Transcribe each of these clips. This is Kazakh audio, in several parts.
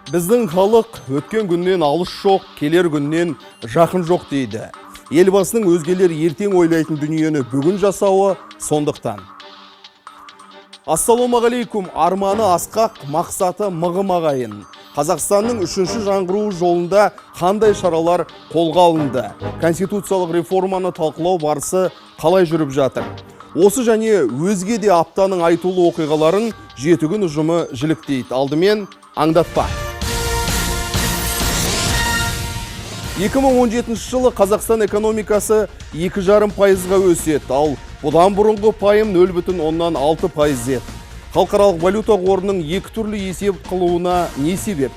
Біздің халық өткен күннен алыс жоқ, келер күннен жақын жоқ дейді. Елбасының өзгелер ертең ойлайтын дүниені бүгін жасауы сондықтан. Ассалаумағалейкум, арманы асқақ, мақсаты мығым ағайын. Қазақстанның 3-ші жаңғыруы жолында қандай шаралар қолға алынды? Конституциялық реформаны талқылау барысы қалай жүріп жатыр? Осы және өзге де аптаның айтулы оқиғаларын жеті күн ұжымы жіліктейді. Алдымен аңдатпа. 2017 жылы Қазақстан экономикасы 2,5%-ға өседі, ал бұдан бұрынғы пайым 0,6% еді. Халықаралық валюта қорының екі түрлі есеп қылуына не себеп?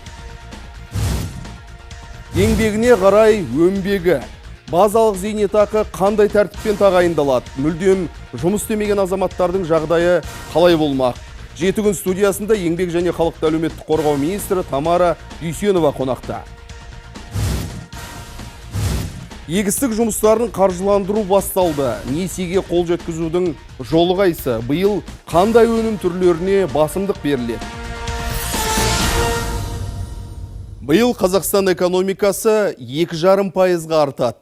Еңбегіне қарай өнбегі. Базалық зейнетақы қандай тәртіппен тағайындалады? Мүлдем жұмыс істемеген азаматтардың жағдайы қалай болмақ? Жеті күн студиясында еңбек және халықты әлеуметтік қорғау министрі Тамара Дүйсенова қонақта. Егістік жұмыстарын қаржыландыру басталды. Несиеге қол жеткізудің жолы қайсы? Биыл қандай өнім түрлеріне басымдық беріледі? Биыл Қазақстан экономикасы 2,5%-ға артады.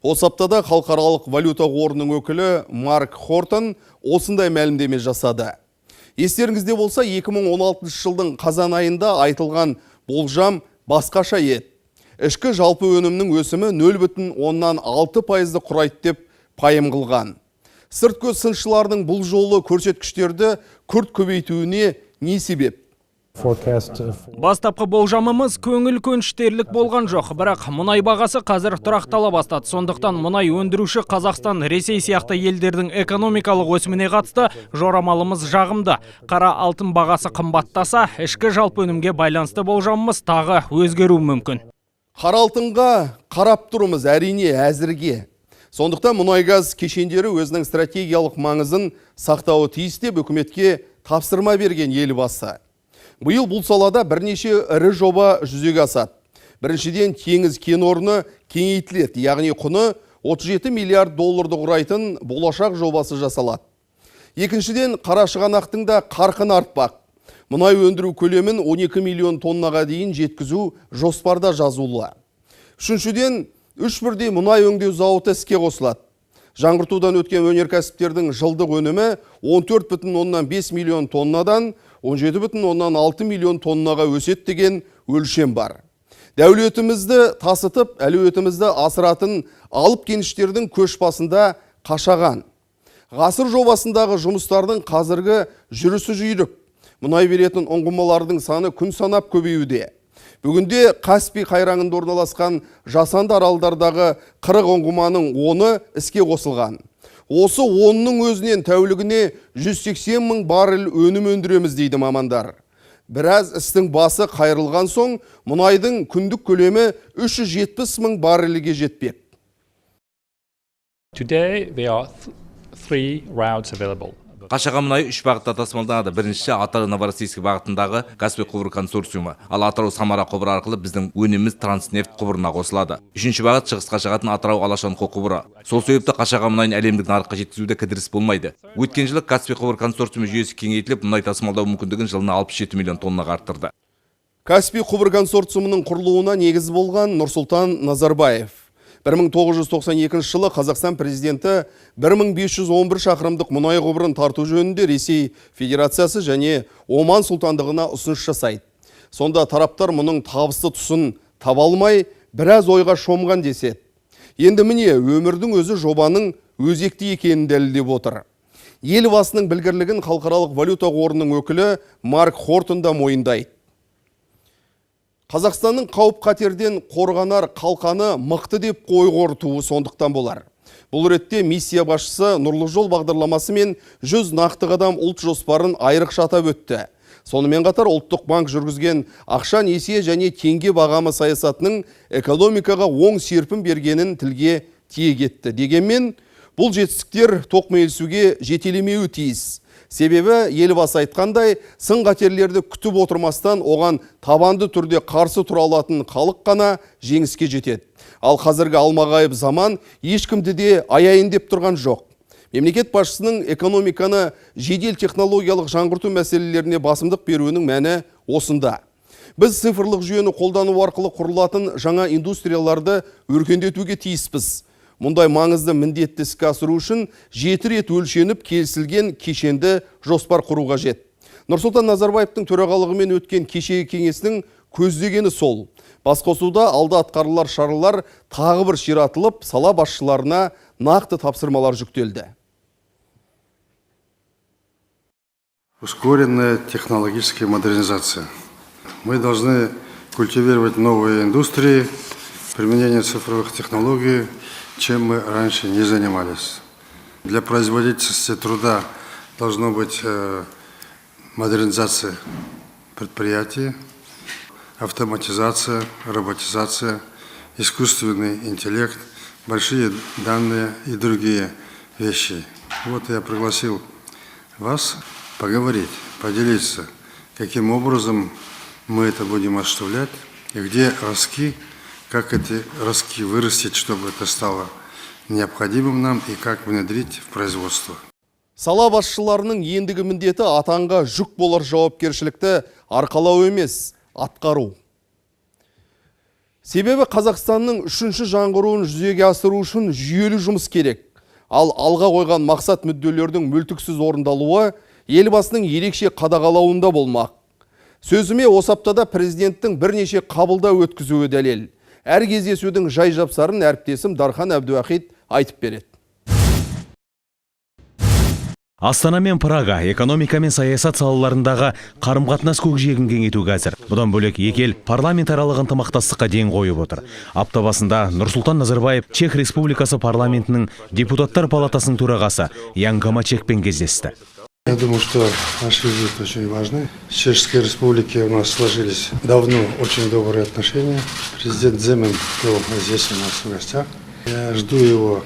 Осы аптада халықаралық валюта қорының өкілі Марк Хортон осындай мәлімдеме жасады. Естеріңізде болса, 2016 жылдың қазан айында айтылған болжам басқаша еді. Ішкі жалпы өнімнің өсімі 0,6%-ды құрайды деп пайым қылған. Сырт көз сыншылардың бұл жолы көрсеткіштерді күрт көбейтуіне не себеп? Бастапқы болжамымыз көңіл көншітерлік болған жоқ, бірақ мұнай бағасы қазір тұрақтала бастады. Сондықтан мұнай өндіруші Қазақстан, Ресей сияқты елдердің экономикалық өсіміне қатысты жорамалымыз жағымды. Қара алтын бағасы қымбаттаса, ішкі жалпы өнімге байланысты болжамымыз тағы өзгеруі мүмкін. Қара алтынға қарап тұрмыз, әрине әзірге. Сондықтан мұнай-газ кешендері өзінің стратегиялық маңызын сақтауы тиіс деп үкіметке тапсырма берген елбасы. Биыл бұл салада бірнеше ірі жоба жүзеге асады. Біріншіден, теңіз кен орны кеңейтіледі, яғни құны 37 миллиард долларды құрайтын болашақ жобасы жасалады. Екіншіден, қарашығанақтың да қарқыны артпақ. Мұнай өндіру көлемін 12 миллион тоннаға дейін жеткізу жоспарда жазулы. Үшіншіден, 3 бірдей мұнай өңдеу зауыты іске қосылады. Жаңғыртудан өткен өнеркәсіптердің жылдық өнімі 14,5 миллион тоннадан 17,6 миллион тоннаға өседі деген өлшем бар. Дәулетімізді тасытып, әлеуетімізді асыратын алып кеніштердің көш басында Қашаған. Ғасыр жобасындағы жұмыстардың қазіргі жүрісі жүйрік. Мұнай беретін ұңғымалардың саны күн санап көбеюде. Бүгінде Каспий қайраңында орналасқан жасанды аралдардағы 40 ұңғыманың 10-ы іске қосылған. Осы 10-ның өзінен тәулігіне 180 мың баррель өнім өндіреміз дейді мамандар. Біраз істің басы қайрылған соң, мұнайдың күндік көлемі 370 мың баррельге жетпек. Today there are 3 routes available. Қашаған мұнайы 3 бағытта тасымалданады. Біріншісі Атырау-Новороссийск бағытындағы Каспий құбыр консорциумы, ал Атырау-Самара құбыры арқылы біздің өніміміз Транснефт құбырына қосылады. Үшінші бағыт шығысқа шығатын Атырау-Алашонқы құбыры. Сол себепті Қашаған мұнайын әлемдік нарыққа жеткізуде кідіріс болмайды. Өткен жылы Каспий құбыр консорциумы жүйесі кеңейтіліп, мұнай тасымалдау мүмкіндігін жылына 67 миллион тоннаға арттырды. Каспий құбыр консорциумының құрылуына негіз болған Нұрсұлтан Назарбаев. 1992 жылы Қазақстан президенті 1511 шақырымдық мұнай құбырын тарту жөнінде Ресей Федерациясы және Оман сұлтандығына ұсыныс жасайды. Сонда тараптар мұның табысты тұсын таба алмай, біраз ойға шомған деседі. Енді міне өмірдің өзі жобаның өзекті екенін дәлелдеп отыр. Елбасының білгірлігін халықаралық валюта қорының өкілі Марк Хортон да мойындайды. Қазақстанның қауіп қатерден қорғанар қалқаны мықты деп қой қорытуы сондықтан болар. Бұл ретте миссия басшысы Нұрлы жол бағдарламасы мен 100 нақты қадам ұлт жоспарын айрықша атап өтті. Сонымен қатар Ұлттық банк жүргізген ақша несие және теңге бағамы саясатының экономикаға оң серпін бергенін тілге тиек етті. Дегенмен, бұл жетістіктер тоқмейілсуге жетелемеуі тиіс. Себебі елбасы айтқандай, сын қатерлерді күтіп отырмастан оған табанды түрде қарсы тұра алатын халық қана жеңіске жетеді. Ал қазіргі алмағайып заман ешкімді де аяйын деп тұрған жоқ. Мемлекет басшысының экономиканы жедел технологиялық жаңғырту мәселелеріне басымдық беруінің мәні осында. Біз цифрлық жүйені қолдану арқылы құрылатын жаңа индустрияларды өркендетуге тиіспіз. Мұндай маңызды міндетті іске асыру үшін 7 рет өлшеніп келісілген кешенді жоспар құру қажет. Нұрсұлтан Назарбаевтың төрағалығымен өткен кешегі кеңестің көздегені сол. Басқосуда алда атқарылар шаралар тағы бір ширатылып, сала басшыларына нақты тапсырмалар жүктелді. Ускоренная технологическая модернизация. Мы должны культивировать новые индустрии, применение цифровых технологий, чем мы раньше не занимались. Для производительности труда должна быть модернизация предприятий, автоматизация, роботизация, искусственный интеллект, большие данные и другие вещи. Вот я пригласил вас поговорить, поделиться, каким образом мы это будем осуществлять, и где ростки, как эти ростки вырастить, чтобы это стало необходимым нам, и как внедрить в производство. Сала басшыларының ендігі міндеті атанға жүк болар жауапкершілікті арқалау емес, атқару. Себебі Қазақстанның үшінші жаңғыруын жүзеге асыру үшін жүйелі жұмыс керек. Ал алға қойған мақсат мүдделердің мүлтіксіз орындалуы елбасының ерекше қадағалауында болмақ. Сөзіме осы аптада президенттің бірнеше қабылдау өткізуі дәлел. Әр кездесудің жай жапсарын әріптесім Дархан Әбдуахит айтып береді. Астана мен Прага экономика мен саясат салаларындағы қарым-қатынас көкжиегін кеңейтуге әзір. Бұдан бөлек екі ел парламентаралық ынтымақтастыққа ден қойып отыр. Апта басында Нұрсұлтан Назарбаев Чех Республикасы парламентінің депутаттар палатасының төрағасы Ян Гамачекпен кездесті. Я думаю, что наш визит очень важный. С Чешской Республики у нас сложились давно очень добрые отношения. Президент Земан был здесь у нас в гостях. Я жду его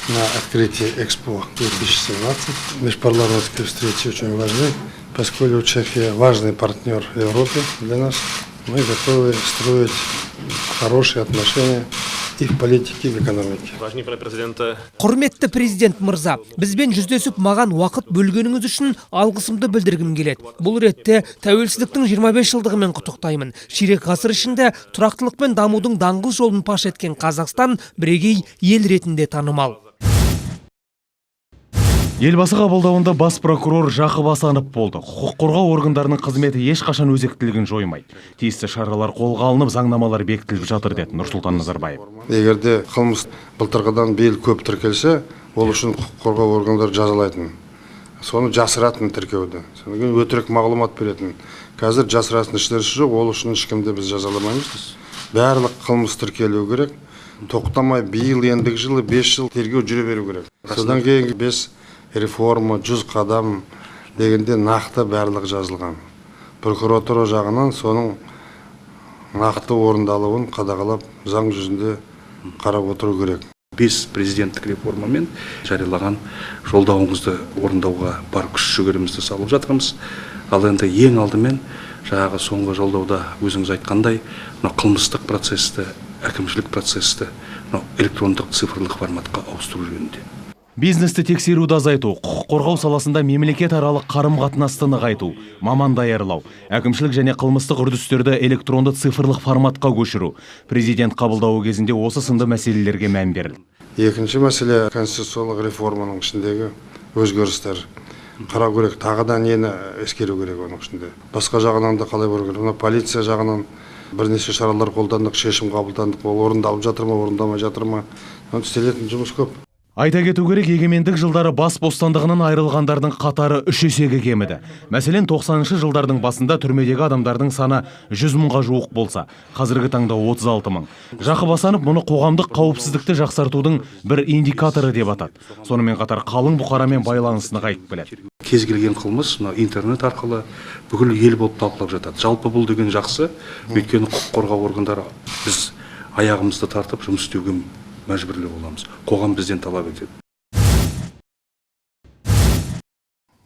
на открытии Экспо 2017. Межпарламентские встречи очень важны, поскольку Чехия важный партнер в Европе для нас. Мы готовы строить хорошие отношения и в политике, и в экономике. Құрметті президент мырза, бізбен жүздесіп маған уақыт бөлгеніңіз үшін алғысымды білдіргім келеді. Бұл ретте тәуелсіздіктің 25 жылдығымен құттықтаймын. Ширек ғасыр ішінде тұрақтылық пен дамудың даңғыл жолын паш еткен Қазақстан бірегей ел ретінде танымал. Елбасы қабылдауында бас прокурор Жақып Асанов болды. Құқық қорғау органдарының қызметі ешқашан өзектілігін жоймайды. Тиісті шаралар қолға алынып, заңнамалар бекітіліп жатыр деді Нұрсұлтан Назарбаев. Егерде қылмыс былтырғыдан биыл көп тіркелсе, ол үшін құқық қорғау органдары жазалайтын. Соны жасыратын тіркеуді. Содан өтірік мағлұмат беретін. Қазір жасыратын ешнәрсе жоқ, ол үшін ешкімді біз жазаламаймыз. Барлық қылмыс тіркелу керек. Тоқтамай биыл ендігі жылы 5 жыл тергеу жүре беру керек. Содан кейін біз реформа 100 қадам дегенде нақты барлық жазылған. Прокуратура жағынан соның нақты орындалуын қадағалап, заң жүзінде қарап отыру керек. Біз президенттік реформамен жариялаған жолдауыңызды орындауға бар күш жігерімізді салып жатырмыз. Ал енді ең алдымен жаңағы соңғы жолдауда өзіңіз айтқандай, қылмыстық процесті, әкімшілік процесті электрондық цифрлық форматқа ауыстыру жөнінде. Бизнесті тексеруді азайту, құқық қорғау саласында мемлекет аралық қарым-қатынасты нығайту, маман даярлау, әкімшілік және қылмыстық үрдістерді электронды цифрлық форматқа көшіру. Президент қабылдауы кезінде осы сынды мәселелерге мән берілді. Екінші мәселе конституциялық реформаның ішіндегі өзгерістер. Қарау керек, тағы да нені ескеру керек оның ішінде. Басқа жағынан да қалай көру керек. Полиция жағынан бірнеше шаралар қолдандық, шешім қабылдандық, ол орындалып жатыр ма, орындалмай жатыр ма. Істелетін жұмыс көп. Айта кету керек, егемендік жылдары бас бостандығынан айырылғандардың қатары 3 есеге кеміді. Мәселен, 90-шы жылдардың басында түрмедегі адамдардың саны 100 мыңға жуық болса, қазіргі таңда 36 мың. Жақып Асанов мұны қоғамдық қауіпсіздікті жақсартудың бір индикаторы деп атады. Сонымен қатар қалың бұқарамен байланысын нығайтып келеді. Кез келген қылмыс интернет арқылы бүкіл ел болып талқылап жатады. Жалпы бұл деген жақсы, өйткені құқық қорғау органдары біз аяғымызды тартып жұмыс істеуге мәжбүрлі боламыз. Қоғам бізден талап етеді.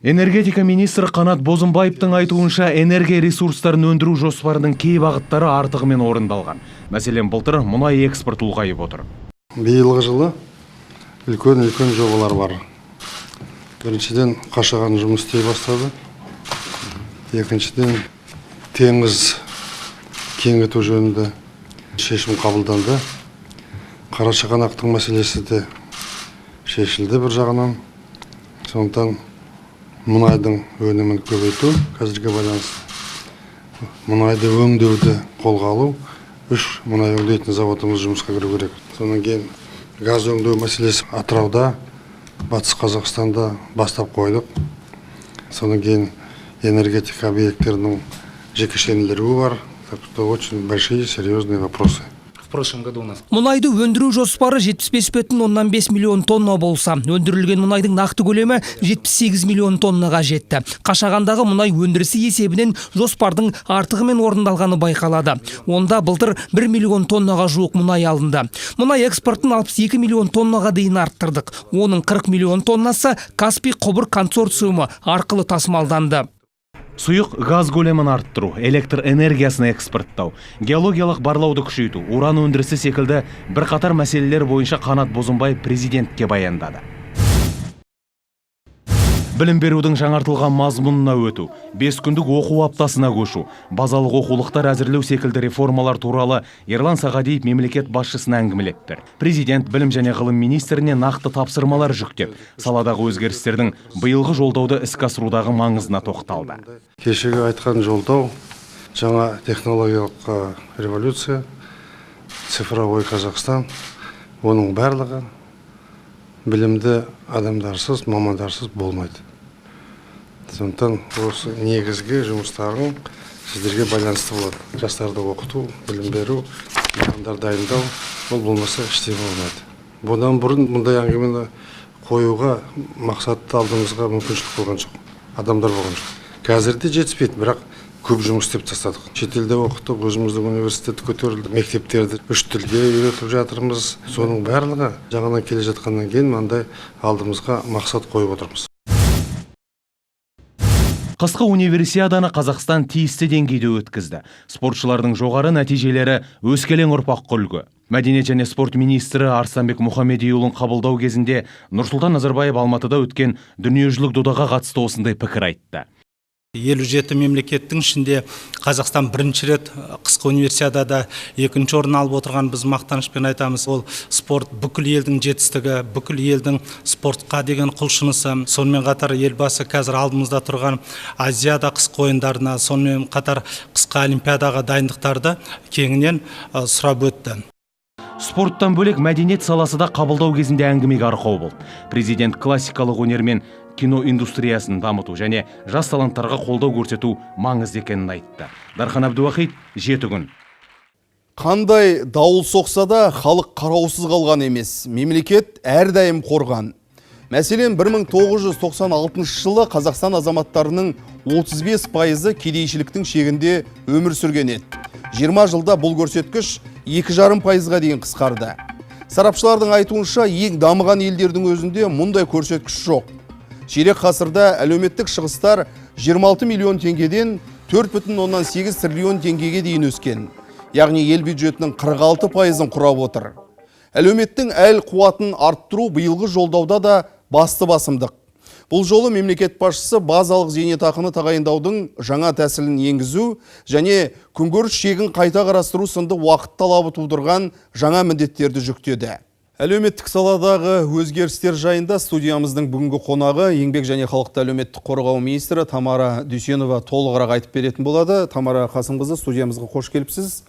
Энергетика министрі Қанат Бозымбаевтың айтуынша энергия ресурстарын өндіру жоспарының кей бағыттары артығымен орындалған. Мәселен, былтыр мұнай экспорт ұлғайып отыр. Биылғы жылы үлкен жобалар бар. Біріншіден Қашаған жұмыс істей бастады. Екіншіден теңіз кеңейту жөнінде шешім қабылданды. Қарашығанақтың мәселесі де шешілді бір жағынан. Сондықтан мұнайдың өнімін көбейту қазірге байланысты. Мұнайды өңдеуді қолға алу. 3 мұнай өңдейтін заводымыз жұмысқа кіру керек. Сонан кейін газ өңдеу мәселесі Атырауда, Батыс Қазақстанда бастап қойдық. Сонан кейін энергетика объекттерінің жекешелендіруі бар. Так что очень большие серьезные вопросы. Мұнайды өндіру жоспары 75,5 миллион тонна болса, өндірілген мұнайдың нақты көлемі 78 миллион тоннаға жетті. Қашағандағы мұнай өндірісі есебінен жоспардың артығымен орындалғаны байқалады. Онда былтыр 1 миллион тоннаға жуық мұнай алынды. Мұнай экспортын 62 миллион тоннаға дейін арттырдық. Оның 40 миллион тоннасы Каспий құбыр консорциумы арқылы тасымалданды. Сұйық газ көлемін арттыру, электр энергиясын экспорттау, геологиялық барлауды күшейту, уран өндірісі секілді бірқатар мәселелер бойынша Қанат Бозымбаев президентке баяндады. Білім берудің жаңартылған мазмұнына өту, 5 күндік оқу аптасына көшу, базалық оқулықтар әзірлеу секілді реформалар туралы Ерлан Сағадиев мемлекет басшысына әңгімелепті. Президент білім және ғылым министріне нақты тапсырмалар жүктеп, саладағы өзгерістердің биылғы жолдауды іске асырудағы маңызына тоқталды. Кешегі айтқан жолдау жаңа технологиялық революция, цифровой Қазақстан, оның барлығы білімді адамдарсыз, мамандарсыз болмайды. Сондықтан осы негізгі жұмыстарын сіздерге байланысты болады. Жастарды оқыту, білім беру, мамандар дайындау, ол болмаса ештеңе болмайды. Бұдан бұрын мұндай әңгімені қоюға мақсатты алдымызға мүмкіншілік болған жоқ. Адамдар болған жоқ. Қазір де жетіспейді, бірақ көп жұмыс істеп тастадық. Шетелде оқытып, өзіміздің университет көтерілді, мектептерді 3 тілге үйретіп жатырмыз. Соның барлығы жаңадан келе жатқаннан кейін мынандай алдымызға мақсат қойып отырмыз. Қысқы универсиаданы Қазақстан тиісті деңгейде өткізді. Спортшылардың жоғары нәтижелері өскелең ұрпаққа үлгі. Мәдениет және спорт министрі Арыстанбек Мұхамедиұлын қабылдау кезінде Нұрсұлтан Назарбаев Алматыда өткен дүниежүзілік додаға қатысты осындай пікір айтты. 57 мемлекеттің ішінде Қазақстан бірінші рет қысқы универсиадада 2-ші орын алып отырған біз мақтанышпен айтамыз. Ол спорт бүкіл елдің жетістігі, бүкіл елдің спортқа деген құлшынысы. Сонымен қатар елбасы қазір алдымызда тұрған Азияда қысқы ойындарына, сонымен қатар қысқы олимпиадаға дайындықтарды кеңінен сұрап өтті. Спорттан бөлек мәдениет саласы да қабылдау кезінде әңгімеге арқау болды. Президент классикалық өнер мен кино индустриясын дамыту және жас таланттарға қолдау көрсету маңызды екенін айтты. Дархан Әбдуахит, 7 күн. Қандай дауыл соқса да халық қараусыз қалған емес. Мемлекет әрдайым қорған. Мәселен, 1996 жылы Қазақстан азаматтарының 35% кедейшіліктің шегінде өмір сүрген еді. 20 жылда бұл көрсеткіш 2,5%-ға дейін қысқарды. Сарапшылардың айтуынша, ең дамыған елдердің өзінде мұндай көрсеткіш жоқ. Ширек ғасырда әлеуметтік шығыстар 26 миллион теңгеден 4,8 триллион теңгеге дейін өскен. Яғни ел бюджетінің 46%-ын құрап отыр. Әлеуметтің әл қуатын арттыру биылғы жолдауда да басты басымдық. Бұл жолы мемлекет басшысы базалық зейнетақыны тағайындаудың жаңа тәсілін енгізу және күнкөріс шегін қайта қарастыру сынды уақыт талабы тудырған жаңа міндеттерді жүктеді. Әлеуметтік саладағы өзгерістер жайында студиямыздың бүгінгі қонағы еңбек және халықты әлеуметтік қорғау министрі Тамара Дүйсенова толығырақ айтып беретін болады. Тамара Қасымқызы, студиямызға қош келіпсіз.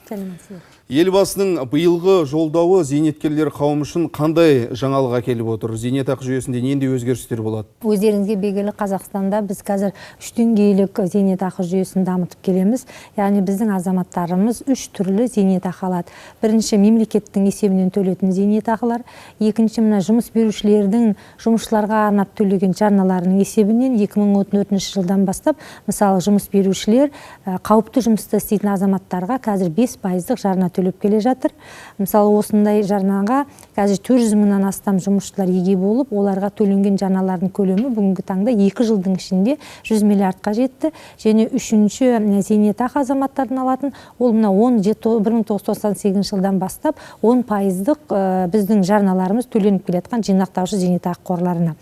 Елбасының биылғы жолдауы зейнеткерлер қауымы үшін қандай жаңалық әкеліп отыр? Зейнетақы жүйесінде нендей өзгерістер болады? Өздеріңізге белгілі, Қазақстанда біз қазір 3 деңгейлік зейнетақы жүйесін дамытып келеміз. Яғни біздің азаматтарымыз 3 түрлі зейнетақы алады. Бірінші, мемлекеттің есебінен төлетін зейнетақылар. Екінші, мына жұмыс берушілердің жұмысшыларға арнап төлеген жарналарының есебінен 2014 жылдан бастап, мысалы жұмыс берушілер қауіпті жұмыста істейтін азаматтарға қазір 5%-ық жарна төлеп келе жатыр. Мысалы осындай жарнаға қазір 400 мыңнан астам жұмысшылар еге болып, оларға төленген жарналардың көлемі бүгінгі таңда 2 жылдың ішінде 100 миллиардқа жетті. Және үшінші зейнетақы азаматтардың алатын, ол мына 1998 жылдан бастап 10%-дық біздің жарналарымыз төленіп келетқан жинақтаушы зейнетақы қорларына.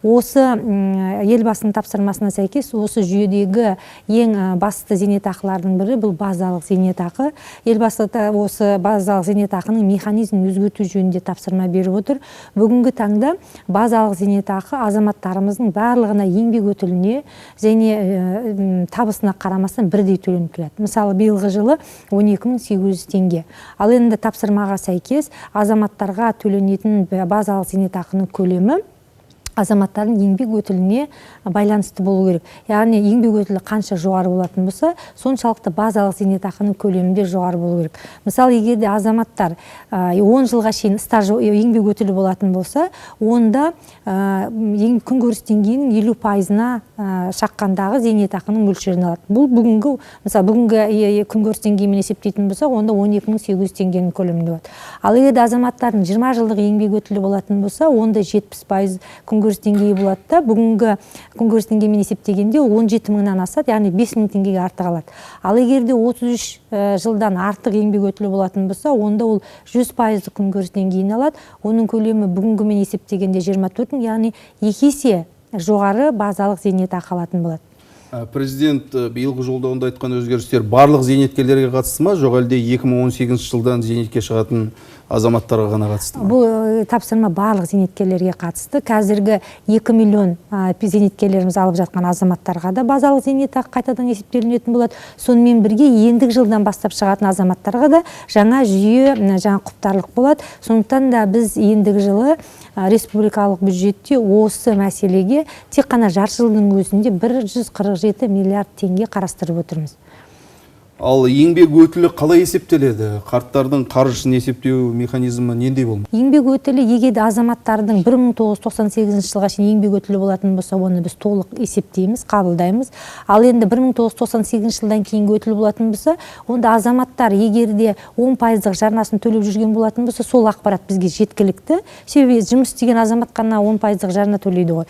Осы елбасының тапсырмасына сәйкес осы жүйедегі ең басты зейнетақылардың бірі бұл базалық зейнетақы. Елбасы осы базалық зейнетақының механизмін өзгерту жөнінде тапсырма беріп отыр. Бүгінгі таңда базалық зейнетақы азаматтарымыздың барлығына еңбек өтіліне және табысына қарамастан бірдей төленіп келеді. Мысалы, биылғы жылы 12.800 теңге. Ал енді тапсырмаға сәйкес азаматтарға төленетін базалық зейнетақының көлемі азаматтардың еңбек өтіліне байланысты болу керек. Яғни еңбек өтілі қанша жоғары болатын болса, соншалықты базалық зейнетақының көлемінде жоғары болу керек. Мысалы, егер де азаматтар 10 жылға шейін стаж еңбек өтілі болатын болса, онда күнкөріс деңгейінің 50%-на шаққандағы зейнетақының мөлшерін алады. Бұл бүгінгі күнкөріс деңгейімен есептейтін болса, онда 12.800 теңгенің көлемінде болады. Ал егер де азаматтардың 20 жылдық еңбек өтілі болатын болса, онда 70% күнкөріс деңгейі болады да, бүгінгі күнкөріс деңгейімен есептегенде 17 мыңнан асады, яғни 5 мың теңгеге артық алады. Ал егер де 33 жылдан артық еңбек өтілі болатын болса, онда ол 100% күнкөріс деңгейін алады. Оның көлемі бүгінгімен есептегенде 24 мың, яғни 2 есе жоғары базалық зейнетақы алатын болады. Президент биылғы жолдауында айтқан өзгерістер барлық зейнеткерлерге қатысты ма, жоқ әлде 2018 жылдан зейнетке шығатын азаматтарға ғана қатысты ма? Бұл тапсырма барлық зейнеткерлерге қатысты. Қазіргі 2 миллион зейнеткерлеріміз алып жатқан азаматтарға да базалық зейнетақы қайтадан есептелінетін болады. Сонымен бірге ендігі жылдан бастап шығатын азаматтарға да жаңа жүйе, жаңа құптарлық болады. Сондықтан да біз ендігі жылы республикалық бюджетте осы мәселеге тек қана жарты жылдың өзінде 147 миллиард теңге қарастырып отырмыз. Ал еңбек өтілі қалай есептеледі? Қарттардың қаржысын есептеу механизмі нендей болмақ? Еңбек өтілі егер азаматтардың 1998 жылға шейін еңбек өтілі болатын болса, оны біз толық есептейміз, қабылдаймыз. Ал енді 1998 жылдан кейінгі өтілі болатын болса, онда азаматтар егер де 10%-дық жарнасын төлеп жүрген болатын болса, сол ақпарат бізге жеткілікті. Себебі жұмыс істеген азамат қана 10%-дық жарна төлейді ғой.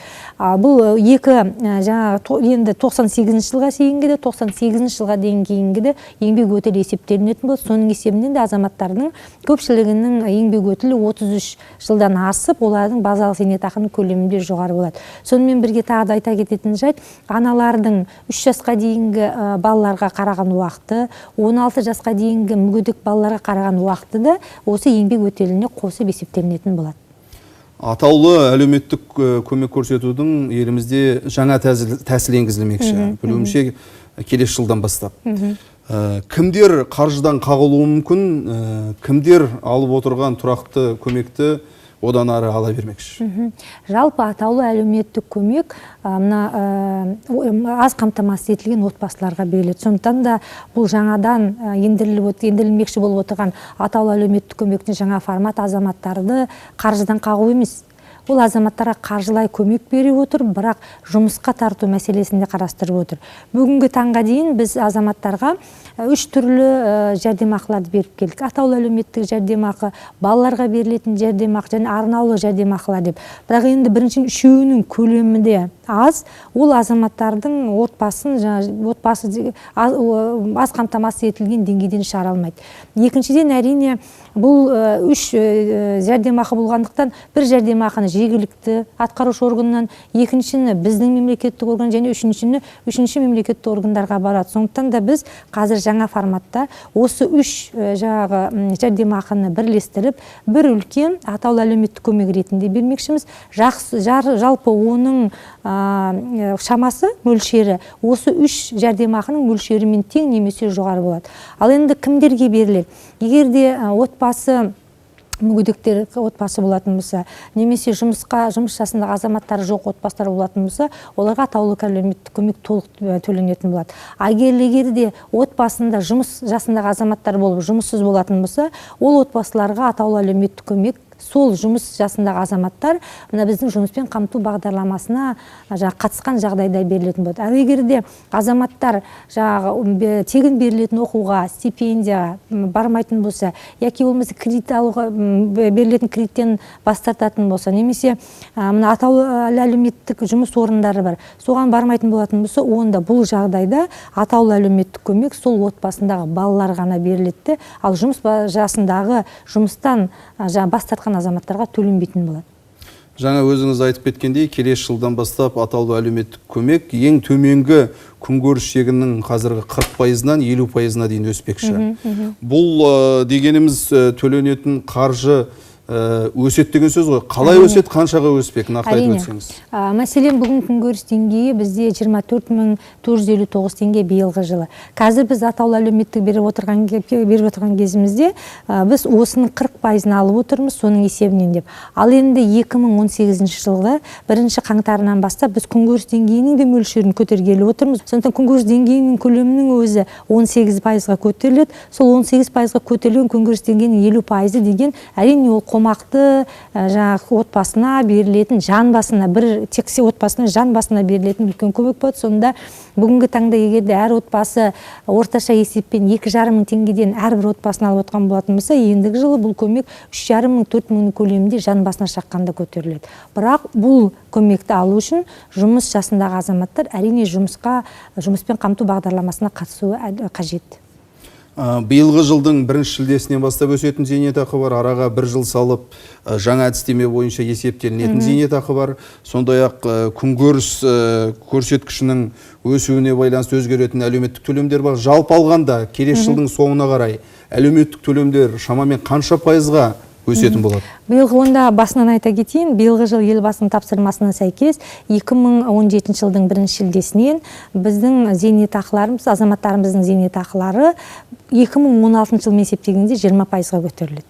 Бұл енді 98 жылға дейінгі де, 98 жылға дейінгі де еңбек өтілі есептелінетін болды. Соның есебінен де азаматтардың көпшілігінің еңбек өтілі 33 жылдан асып, олардың базалық зейнетақының көлемінде жоғары болады. Сонымен бірге тағы да айта кететін жайт, аналардың 3 жасқа дейінгі балаларға қараған уақыты, 16 жасқа дейінгі мүгедек балаларға қараған уақыты да осы еңбек өтіліне қосып есептелінетін болады. Атаулы әлеуметтік көмек көрсетудің елімізде жаңа тәсіл енгізілмекші. Білуімше келесі жылдан бастап. Кімдер қаржыдан қағылуы мүмкін, кімдер алып отырған тұрақты көмекті одан ары ала бермекші? Жалпы атаулы әлеуметтік көмек аз қамтамасыз етілген отбасыларға беріледі. Сондықтан да бұл жаңадан ендірілмекші болып отырған атаулы әлеуметтік көмектің жаңа формат азаматтарды қаржыдан қағу емес. Ол азаматтарға қаржылай көмек беріп отыр, бірақ жұмысқа тарту мәселесінде қарастырып отыр. Бүгінгі таңға дейін біз азаматтарға 3 түрлі жәрдемақыларды беріп келдік. Атаулы әлеуметтік жәрдемақы, балаларға берілетін жәрдемақы және арнаулы жәрдемақылар деп. Бірақ енді бірінші үшеуінің көлемі де аз, ол азаматтардың отбасы аз қамтамасыз етілген деңгейден шығара алмайды. Екіншіден, әрине, бұл 3 жәрдемақы болғандықтан бір жәрдемақыны жергілікті атқарушы органнан, екіншіні біздің мемлекеттік орган және үшінші мемлекеттік органдарға барады. Сондықтан да біз қазір жаңа форматта осы 3 жәрдемақыны бірлестіріп, бір үлкен атаулы әлеуметтік көмек ретінде бермекшіміз. Жалпы оның шамасы, мөлшері осы 3 жәрдемақының мөлшерімен тең немесе жоғары болады. Ал енді кімдерге беріледі? Егер де отбасы мүгедектер отбасы болатын болса, немесе жұмыс жасындағы азаматтары жоқ отбасылар болатын болса, оларға атаулы әлеуметтік көмек толық төленетін болады. Егер де отбасында жұмыс жасындағы азаматтар болып жұмыссыз болатын болса, ол отбасыларға атаулы әлеуметтік көмек сол жұмыс жасындағы азаматтар мына біздің жұмыспен қамту бағдарламасына қатысқан жағдайда берілетін болады. Ал егер де азаматтар тегін берілетін оқуға, стипендияға бармайтын болса, яки болмаса кредит алуға берілетін кредиттен бас тартатын болса, немесе мына атаулы әлеуметтік жұмыс орындары бар, соған бармайтын болатын болса, онда бұл жағдайда атаулы әлеуметтік көмек сол отбасындағы балалар ғана беріледі, ал жұмыс жасындағы жұмыстан бас тартқан азаматтарға төленбейтін болады. Жаңа өзіңіз айтып кеткендей, келесі жылдан бастап атаулы әлеуметтік көмек ең төменгі күнкөріс шегінің қазіргі 40%-нан 50%-на дейін өспекші. Бұл дегеніміз төленетін қаржы өсет деген сөз ғой. Қалай өсет, қаншаға өспек, нақты айтып өтсеңіз? Мәселен, бүгін күнкөріс деңгейі бізде 24.459 теңге биылғы жылы. Қазір біз атаулы әлеуметтік беріп отырған кезімізде біз осының 40%-ын алып отырмыз, соның есебінен деп. Ал енді 2018 жылғы 1 қаңтарынан бастап біз күнкөріс деңгейінің де мөлшерін көтергелі отырмыз. Сондықтан күнкөріс деңгейінің көлемінің өзі 18%-ға көтеріледі. Сол 18%-ға көтерілген күнкөріс деңгейінің 50% деген әрине ол қомақты отбасына берілетін жан басына, тексе отбасына жан басына берілетін үлкен көмек болады. Сонда бүгінгі таңда егерде әр отбасы орташа есеппен 2,5 мың теңгеден әрбір отбасына алып отқан болатын болса, ендігі жылы бұл көмек 3,5 мың 4 мың көлемінде жан басына шаққанда көтеріледі. Бірақ бұл көмекті алу үшін жұмыс жасындағы азаматтар әрине жұмыспен қамту бағдарламасына қатысуы қажет. Биылғы жылдың 1 шілдесінен бастап өсетін зейнетақы бар, араға 1 жыл салып, жаңа әдістеме бойынша есептелінетін зейнетақы бар. Сондай-ақ күнкөріс көрсеткішінің өсуіне байланысты өзгеретін әлеуметтік төлемдер бар. Жалпы алғанда келесі жылдың соңына қарай әлеуметтік төлемдер шамамен қанша пайызға өсетін болады? Биылғы онда басынан айта кетейін, биылғы жыл елбасының тапсырмасына сәйкес 2017 жылдың 1 шілдесінен біздің зейнетақыларымыз, азаматтарымыздың зейнетақылары 2016 жылмен есептегенде 20%-ға көтеріледі.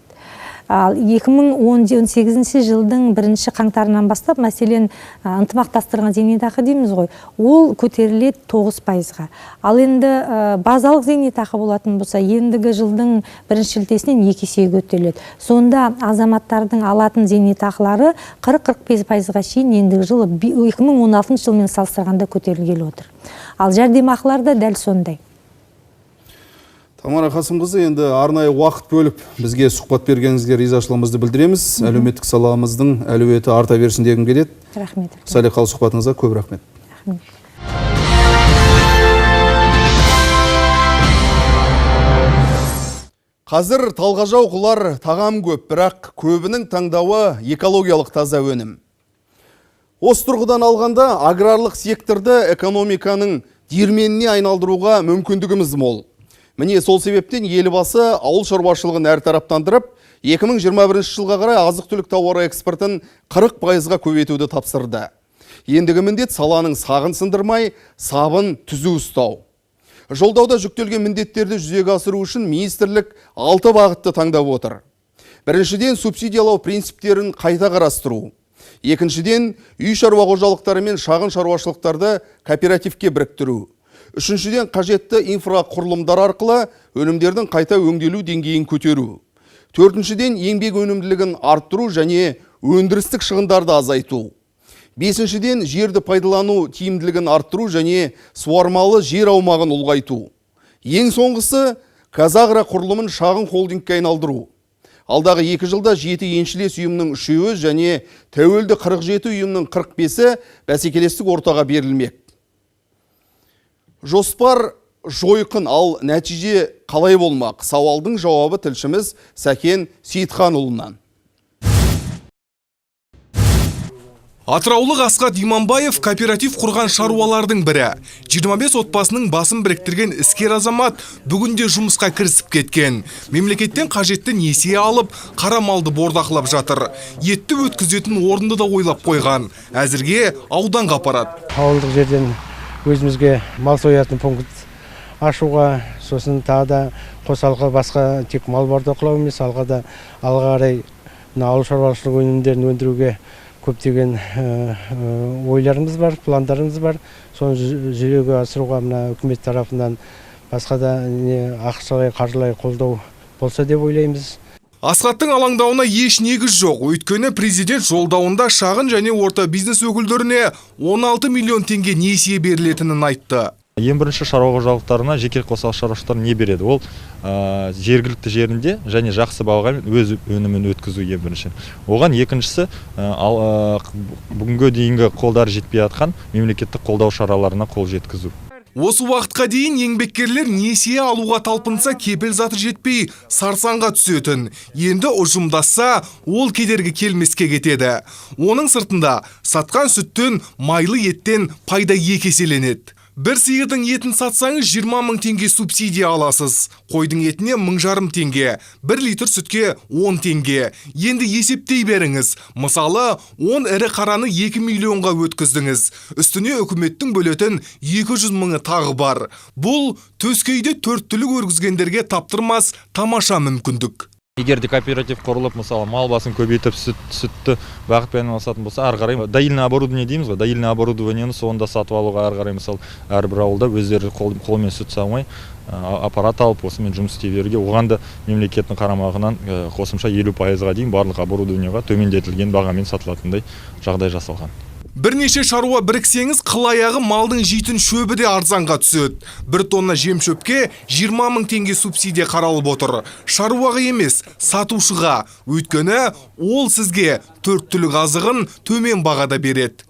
Ал 2018 жылдың 1 қаңтарынан бастап, мәселен, ынтымақтастырған зейнетақы дейміз ғой, ол көтеріледі 9%-ға. Ал енді базалық зейнетақы болатын болса, ендігі жылдың 1 шілдесінен 2 есеге көтеріледі. Сонда азаматтардың алатын зейнетақылары 40-45%-ға шейін ендігі жылы 2016 жылмен салыстырғанда көтерілгелі отыр. Ал жәрдемақылар да дәл сондай. Тамара Қасымқызы, енді арнайы уақыт бөліп бізге сұхбат бергеніңізге ризашылығымызды білдіреміз. Әлеуметтік саламыздың әлеуеті арта берсін дегім келеді. Рахмет. Салиқалы сұхбатыңызға көп рахмет. Қазір талғажау құлар тағам көп, бірақ көбінің таңдауы экологиялық таза өнім. Осы тұрғыдан алғанда аграрлық секторды экономиканың диірменіне айналдыруға мүмкіндігіміз мол. Міне сол себептен елбасы ауыл шаруашылығын әртараптандырып, 2021 жылға қарай азық-түлік тауары экспортын 40%-ға көбейтуді тапсырды. Ендігі міндет саланың сағын сындырмай, сабын түзу ұстау. Жолдауда жүктелген міндеттерді жүзеге асыру үшін министрлік 6 бағытты таңдап отыр. Біріншіден, субсидиялау принциптерін қайта қарастыру. Екіншіден, үй шаруа қожалықтары мен шағын шаруашылықтарды кооперативке біріктіру. Үшіншіден, қажетті инфрақұрылымдар арқылы өнімдердің қайта өңделу деңгейін көтеру. Төртіншіден, еңбек өнімділігін арттыру және өндірістік шығындарды азайту. Бесіншіден, жерді пайдалану тиімділігін арттыру және суармалы жер аумағын ұлғайту. Ең соңғысы, Қазагро құрылымын шағын холдингке айналдыру. Алдағы 2 жылда 7 еншілес ұйымның 3-і және тәуелді 47 ұйымның 45-і бәсекелестік ортаға берілмек. Жоспар жойқын, ал нәтиже қалай болмақ? Сауалдың жауабы тілшіміз Сәкен Сейітханұлынан. Атыраулық Асқат Иманбаев кооператив құрған шаруалардың бірі. 25 отбасының басын біріктірген іскер азамат бүгінде жұмысқа кірісіп кеткен. Мемлекеттен қажетті несие алып, қара малды бордақылап жатыр. Етті өткізетін орынды да ойлап қойған. Әзірге ауданға апарады. Ауылдық жерден өзімізге мал соятын пункт ашуға, сосын тағы да қосалқы басқа тек мал бордақылау емес, алға қарай ауыл шаруашылық өнімдерін өндіруге көптеген ойларымыз бар, пландарымыз бар. Соны жүзеге асыруға мына үкімет тарапынан басқа да ақшалай, қаржылай қолдау болса деп ойлаймыз. Асхаттың алаңдауына еш негіз жоқ. Өйткені президент жолдауында шағын және орта бизнес өкілдеріне 16 миллион теңге несие берілетінін айтты. Ең бірінші шаруа қожалықтарына жеке қосалқы шаруашылықтар не береді? Ол жергілікті жерінде және жақсы бағаға өз өнімін өткізу ең бірінші. Оған екіншісі бүгінгі дейінгі қолдар жетпей жатқан мемлекеттік қолдау шараларына қол жеткізу. Осы уақытқа дейін еңбеккерлер несие алуға талпынса кепіл заты жетпей сарсаңға түсетін. Енді ұжымдасса ол кедергі келмеске кетеді. Оның сыртында сатқан сүттен, майлы еттен пайда екі еселенеді. Бір сиырдың етін сатсаңыз 20 мың теңге субсидия аласыз. Қойдың етіне 1,5 теңге, 1 литр сүтке 10 теңге. Енді есептей беріңіз. Мысалы, 10 ірі қараны 2 миллионға өткіздіңіз. Үстіне үкіметтің бөлетін 200 мыңы тағы бар. Бұл төскейде 4 түлік өргізгендерге таптырмас тамаша мүмкіндік. Егер де кооператив құрылып, мысалы, мал басын көбейтіп, сүтті бағытпен алысатын болса, ары қарай доильное оборудование дейміз ғой, доильное оборудованиені сонда сатып алуға ары қарай, мысалы, әрбір ауылда өздері қолмен сүт саумай, аппарат алып, осымен жұмыс істей беруге, оған да мемлекеттің қарамағынан қосымша 50%-ға дейін барлық оборудованиеға төмендетілген бағамен сатылатындай жағдай жасалған. Бірнеше шаруа біріксеңіз, қыл аяғы малдың жейтін шөбі де арзанға түседі. 1 тонна жем шөпке 20 мың теңге субсидия қаралып отыр. Шаруаға емес, сатушыға. Өйткені ол сізге 4 түлік азығын төмен бағада береді.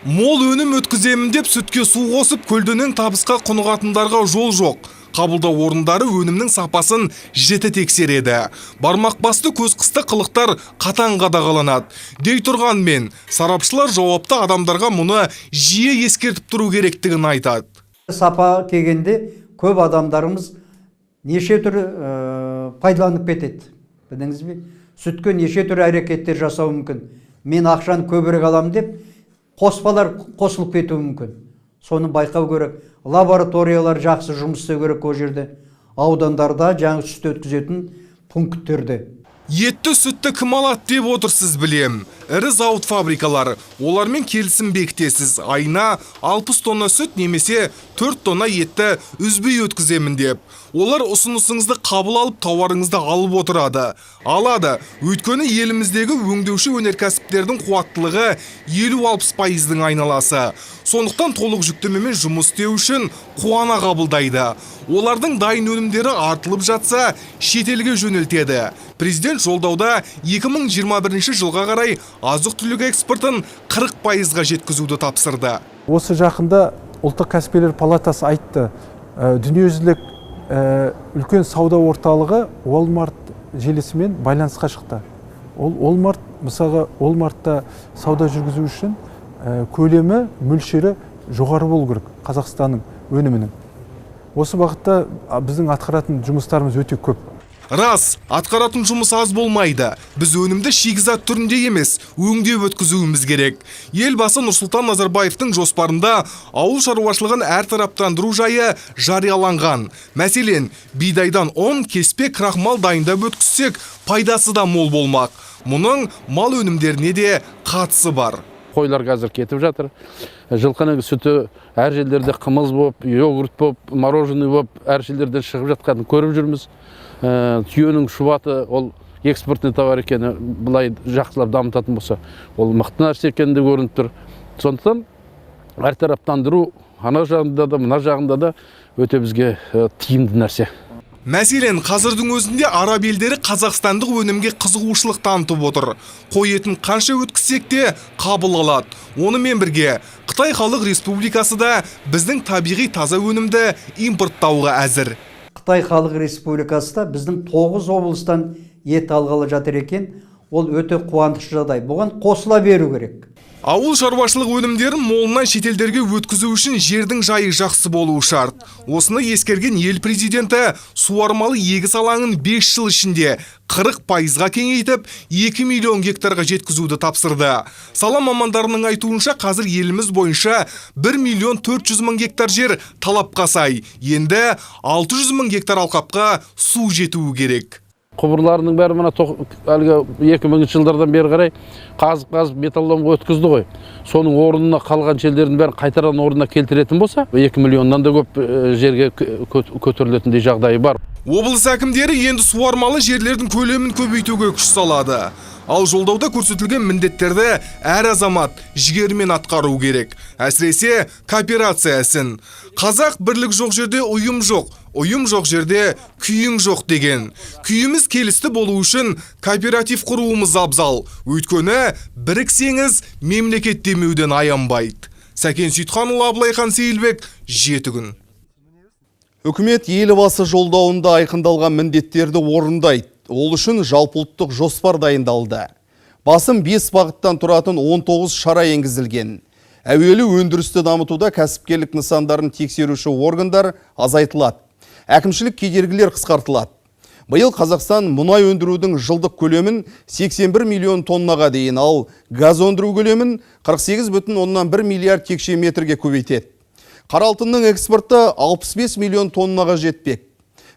Мол өнім өткіземін деп сүтке су қосып, көлденең табысқа құнығатындарға жол жоқ. Қабылдау орындары өнімнің сапасын жіті тексереді. Бармақ басты көз қысты қылықтар қатаң қадағаланады. Дей тұрғанмен, сарапшылар жауапты адамдарға мұны жиі ескертіп тұру керектігін айтады. Сапа келгенде көп адамдарымыз неше түрлі пайдаланып кетеді. Білдіңіз бе? Сүтке неше түрлі әрекеттер жасау мүмкін. Мен ақшаны көбірек алам деп, қоспалар қосылып кетуі мүмкін. Соны байқау керек. Лабораториялар жақсы жұмыс істеу керек о жерде. Аудандарда жаңа сүт өткізетін пункттерде. Етті сүтті кім алады деп отырсыз білем. Ірі зауыт фабрикалар. Олармен келісім бекітесіз. Айына 60 тонна сүт немесе 4 тонна етті үзбей өткіземін деп. Олар ұсынысыңызды қабыл алып, тауарыңызды алып отырады. Алады. Өйткені еліміздегі өңдеуші өнеркәсіптердің қуаттылығы 50-60%-дің айналасы. Сондықтан толық жүктемемен жұмыс істеу үшін қуана қабылдайды. Олардың дайын өнімдері артылып жатса, шетелге жөнелтеді. Президент жолдауда 2021 жылға қарай азық-түлік экспортын 40%-ға жеткізуді тапсырды. Осы жақында ұлттық кәсіпкерлер палатасы айтты, дүниежүзілік үлкен сауда орталығы Walmart желісімен байланысқа шықты. Walmart, мысалға, Walmartта сауда жүргізу үшін көлемі, мөлшері жоғары болу керек Қазақстанның өнімінің. Осы бағытта біздің атқаратын жұмыстарымыз өте көп. Рас, атқаратын жұмыс аз болмайды. Біз өнімді шикізат түрінде емес, өңдеп өткізуіміз керек. Елбасы Нұрсұлтан Назарбаевтың жоспарында ауыл шаруашылығын әртараптандыру жайы жарияланған. Мәселен, бидайдан ұн, кеспе, крахмал дайындап өткізсек, пайдасы да мол болмақ. Мұның мал өнімдеріне де қатысы бар. Қойлар қазір кетіп жатыр. Жылқының сүті әр жерлерде қымыз болып, йогурт болып, мороженый болып, әр жерлерден шығып жатқанын көріп жүрміз. Түйенің шұбаты ол экспортный товар екені бұлай жақсылап дамытатын болса, ол мықты нәрсе екені көрініп тұр. Сондықтан әртараптандыру ана жағында да, мына жағында да өте бізге тиімді нәрсе. Мәселен, қазірдің өзінде араб елдері қазақстандық өнімге қызығушылық танытып отыр. Қой етін қанша өткізсек те қабыл алады. Онымен бірге Қытай Халық Республикасы да біздің табиғи таза өнімді импорттауға әзір. Қытай Халық Республикасы да біздің 9 облыстан ет алғалы жатыр екен. Ол өте қуанышты жағдай. Бұған қосыла беру керек. Ауыл шаруашылық өнімдерін молынан шетелдерге өткізу үшін жердің жайы жақсы болуы шарт. Осыны ескерген ел президенті суармалы егіс алаңын 5 жыл ішінде 40%-ға кеңейтіп, 2 миллион гектарға жеткізуді тапсырды. Сала мамандарының айтуынша қазір еліміз бойынша 1 миллион 400 мың гектар жер талапқа сай. Енді 600 мың гектар алқапқа су жетуі керек. Құбырларының бәрі мына 2000 жылдардан бері қарай қазып металломға өткізді ғой. Соның орнына қалған жердердің бәрін қайтардан орнына келтіретін болса, 2 миллионнан да көп жерге көтерілетіндей жағдайы бар. Облыс әкімдері енді суармалы жерлердің көлемін көбейтуге күш салады. Ал жолдауда көрсетілген міндеттерді әр азамат жігермен атқару керек. Әсіресе кооперация ісін. Қазақ бірлік жоқ жерде ұйым жоқ, ұйым жоқ жерде күйің жоқ деген. Күйіміз келісті болу үшін кооператив құруымыз абзал. Өйткені біріксеңіз мемлекет демеуден аянбайды. Сәкен Сейітханұлы, Абылайхан Сейілбек, 7 күн. Үкімет елбасы жолдауында айқындалған міндеттерді орындайды. Ол үшін жалпыұлттық жоспар дайындалды. Басым 5 бағыттан тұратын 19 шара енгізілген. Әуелі өндірісті дамытуда кәсіпкерлік нысандарын тексеруші органдар азайтылады. Әкімшілік кедергілер қысқартылады. Биыл Қазақстан мұнай өндірудің жылдық көлемін 81 миллион тоннаға дейін, ал газ өндіру көлемін 48,1 миллиард текше метрге көбейтеді. Қара алтынның экспорты 65 миллион тоннаға жетпек.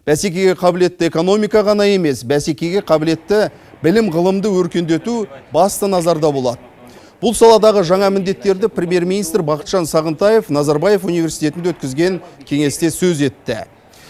Бәсекеге қабілетті экономика ғана емес, бәсекеге қабілетті білім ғылымды өркендету басты назарда болады. Бұл саладағы жаңа міндеттерді премьер-министр Бақытжан Сағынтаев Назарбаев университетінде өткізген кеңесте сөз етті.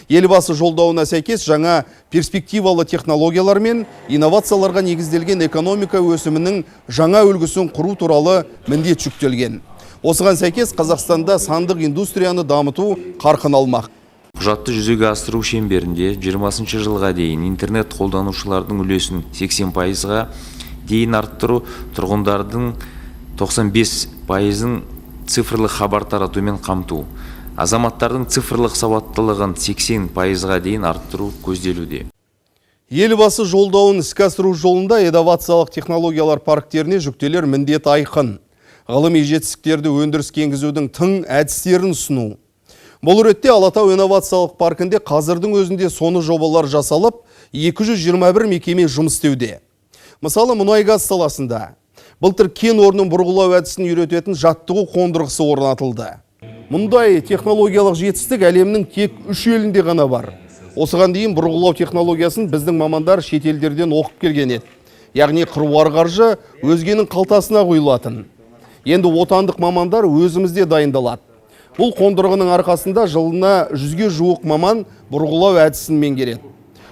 Елбасы жолдауына сәйкес жаңа перспективалы технологиялар мен инновацияларға негізделген экономика өсімінің жаңа үлгісін құру туралы міндет жүктелген. Осыған сәйкес Қазақстанда сандық индустрияны дамыту қарқын алмақ. Құжатты жүзеге асыру шеңберінде 20 жылға дейін интернет қолданушылардың үлесін 80%-ға дейін арттыру, тұрғындардың 95%-ын цифрлық хабар таратумен қамту, азаматтардың цифрлық сауаттылығын 80%-ға дейін арттыру көзделуде. Елбасы жолдауын іске асыру жолында инновациялық технологиялар парктеріне жүктелер міндет айқын. Ғылыми жетістіктерді өндіріске енгізудің тың әдістерін ұсыну. Бұл ретте Алатау инновациялық паркінде қазірдің өзінде соны жобалар жасалып, 221 мекеме жұмыс істеуде. Мысалы, мұнай-газ саласында былтыр кен орнын бұрғылау әдісін үйрететін жаттығу қондырғысы орнатылды. Мұндай технологиялық жетістік әлемнің тек 3 елінде ғана бар. Осыған дейін бұрғылау технологиясын біздің мамандар шетелдерден оқып келген еді. Яғни қыруар қаржы өзгенің қалтасына құйылатын. Енді отандық мамандар өзімізде дайындалады. Бұл қондырғының арқасында жылына 100-ге жуық маман бұрғылау әдісін меңгереді.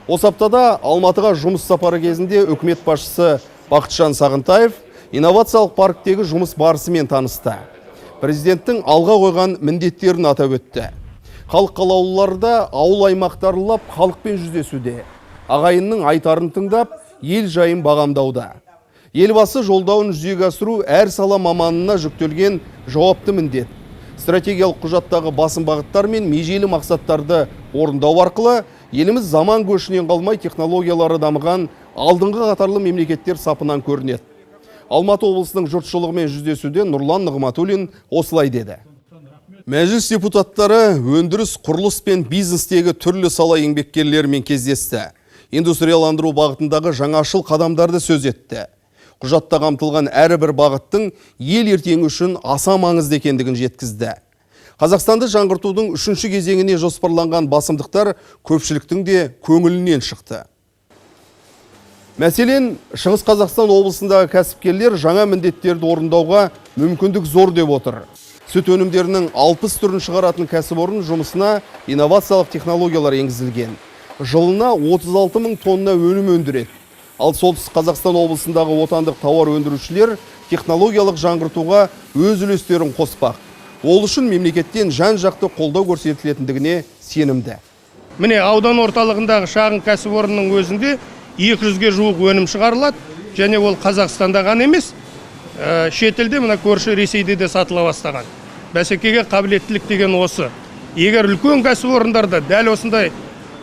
Осы аптада Алматыға жұмыс сапары кезінде үкімет басшысы Бақытжан Сағынтаев инновациялық парктегі жұмыс барысымен танысты. Президенттің алға қойған міндеттерін атап өтті. Халық қалаулыларда ауыл аймақтарылап халықпен жүздесуде. Ағайынның айтарын тыңдап, ел жайын бағамдауда. Елбасы жолдауын жүзеге асыру әр сала маманына жүктелген жауапты міндет. Стратегиялық құжаттағы басым бағыттар мен межелі мақсаттарды орындау арқылы еліміз заман көшінен қалмай технологиялары дамыған алдыңғы қатарлы мемлекеттер сапынан көрінеді. Алматы облысының жұртшылығымен жүздесуде Нұрлан Нығматуллин осылай деді. Мәжіліс депутаттары өндіріс, құрылыс пен бизнестегі түрлі сала еңбеккерлерімен кездесті. Индустрияландыру бағытындағы жаңашыл қадамдарды сөз етті. Құжатта қамтылған әрбір бағыттың ел ертеңі үшін аса маңызды екендігін жеткізді. Қазақстанды жаңғыртудың 3-ші кезеңіне жоспарланған басымдықтар көпшіліктің де көңілінен шықты. Мәселен, Шығыс Қазақстан облысындағы кәсіпкерлер жаңа міндеттерді орындауға мүмкіндік зор деп отыр. Сүт өнімдерінің 60 түрін шығаратын кәсіпорын жұмысына инновациялық технологиялар енгізілген. Жылына 36 мың тонна өнім өндіреді. Ал солтүстік Қазақстан облысындағы отандық тауар өндірушілер технологиялық жаңғыртуға өз үлестерін қоспақ. Ол үшін мемлекеттен жан-жақты қолдау көрсетілетіндігіне сенімді. Міне аудан орталығындағы шағын кәсіпорынның өзінде 200-ге жуық өнім шығарылады, және ол Қазақстанда ғана емес, шетелде мына көрші Ресейде де сатыла бастаған. Бәсекеге қабілеттілік деген осы. Егер үлкен кәсіпорындарда дәл осындай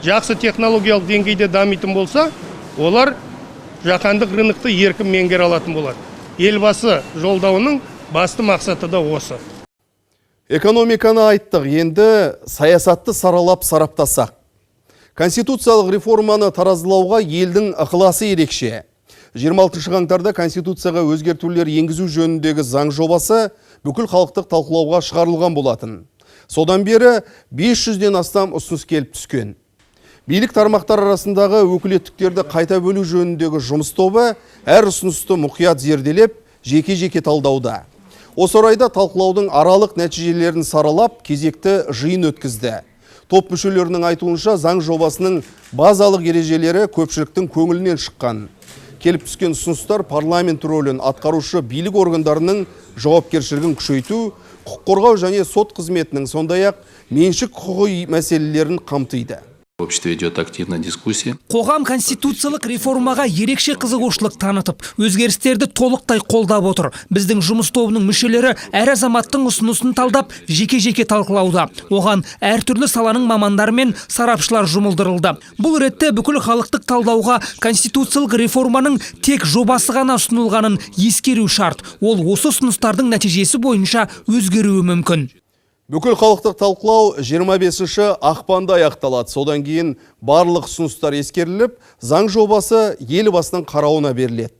жақсы технологиялық деңгейде дамитын болса, олар жаһандық рынокты еркін меңгере алатын болады. Елбасы жолдауының басты мақсаты да осы. Экономиканы айттық, енді саясатты саралап сараптасақ. Конституциялық реформаны таразылауға елдің ықыласы ерекше. 26 қаңтарда Конституцияға өзгертулер енгізу жөніндегі заң жобасы бүкіл халықтық талқылауға шығарылған болатын. Содан бері 500-ден астам ұсыныс келіп түскен. Билік тармақтар арасындағы өкілеттіктерді қайта бөлу жөніндегі жұмыс тобы әр ұсынысты мұқият зерделеп, жеке-жеке талдауда. Осы орайда талқылаудың аралық нәтижелерін саралап, кезекті жиын өткізді. Топ мүшелерінің айтуынша заң жобасының базалық ережелері көпшіліктің көңілінен шыққан. Келіп түскен ұсыныстар парламент рөлін, атқарушы билік органдарының жауапкершілігін күшейту, құқық қорғау және сот қызметінің, сондай-ақ меншік құқығы мәселелерін қамтиды. В обществе идет активная дискуссия. Қоғам конституциялық реформаға ерекше қызығушылық танытып, өзгерістерді толықтай қолдап отыр. Біздің жұмыс тобының мүшелері әр азаматтың ұсынысын талдап, жеке-жеке талқылауда. Оған әртүрлі саланың мамандары мен сарапшылар жұмылдырылды. Бұл ретте бүкіл халықтық талдауға конституциялық реформаның тек жобасы ғана ұсынылғанын ескеру шарт. Ол осы ұсыныстардың нәтижесі бойынша өзгеруі мүмкін. Бүкіл халықтық талқылау 25 ақпанда аяқталады. Содан кейін барлық ұсыныстар ескеріліп, заң жобасы елбасының қарауына беріледі.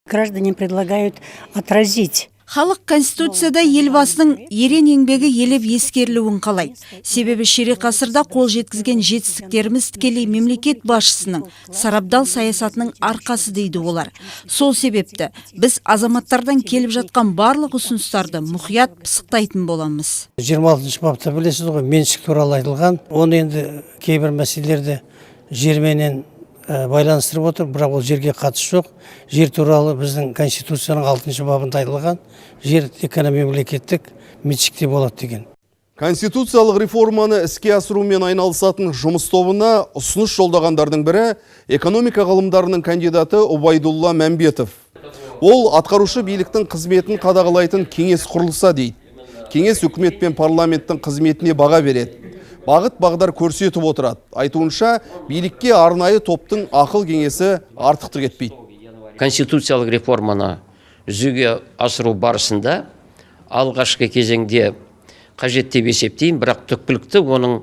Граждане предлагают отразить. Халық конституцияда елбасының ерен еңбегі елеп ескерілуін қалайды. Себебі ширек ғасырда қол жеткізген жетістіктеріміз тікелей мемлекет басшысының сарабдал саясатының арқасы дейді олар. Сол себепті біз азаматтардан келіп жатқан барлық ұсыныстарды мұқият пысықтайтын боламыз. 26 бапта білесіз ғой, меншік туралы айтылған. Оны енді кейбір мәселелерді жерменен байланыстырып отыр, бірақ ол жерге қатысы жоқ. Жер туралы біздің конституцияның 6 бабында айтылған, жер тек қана мемлекеттік меншікте болады деген. Конституциялық реформаны іске асырумен айналысатын жұмыс тобына ұсыныс жолдағандардың бірі экономика ғылымдарының кандидаты Убайдулла Мәмбетов. Ол атқарушы биліктің қызметін қадағалайтын кеңес құрылса дейді. Кеңес үкімет пен парламенттің қызметіне баға береді. Бағыт-бағдар көрсетіп отырады. Айтуынша, билікке арнайы топтың ақыл кеңесі артықтық етпейді. Конституциялық реформаны жүзеге асыру барысында алғашқы кезеңде қажет деп есептеймін, бірақ түпкілікті оның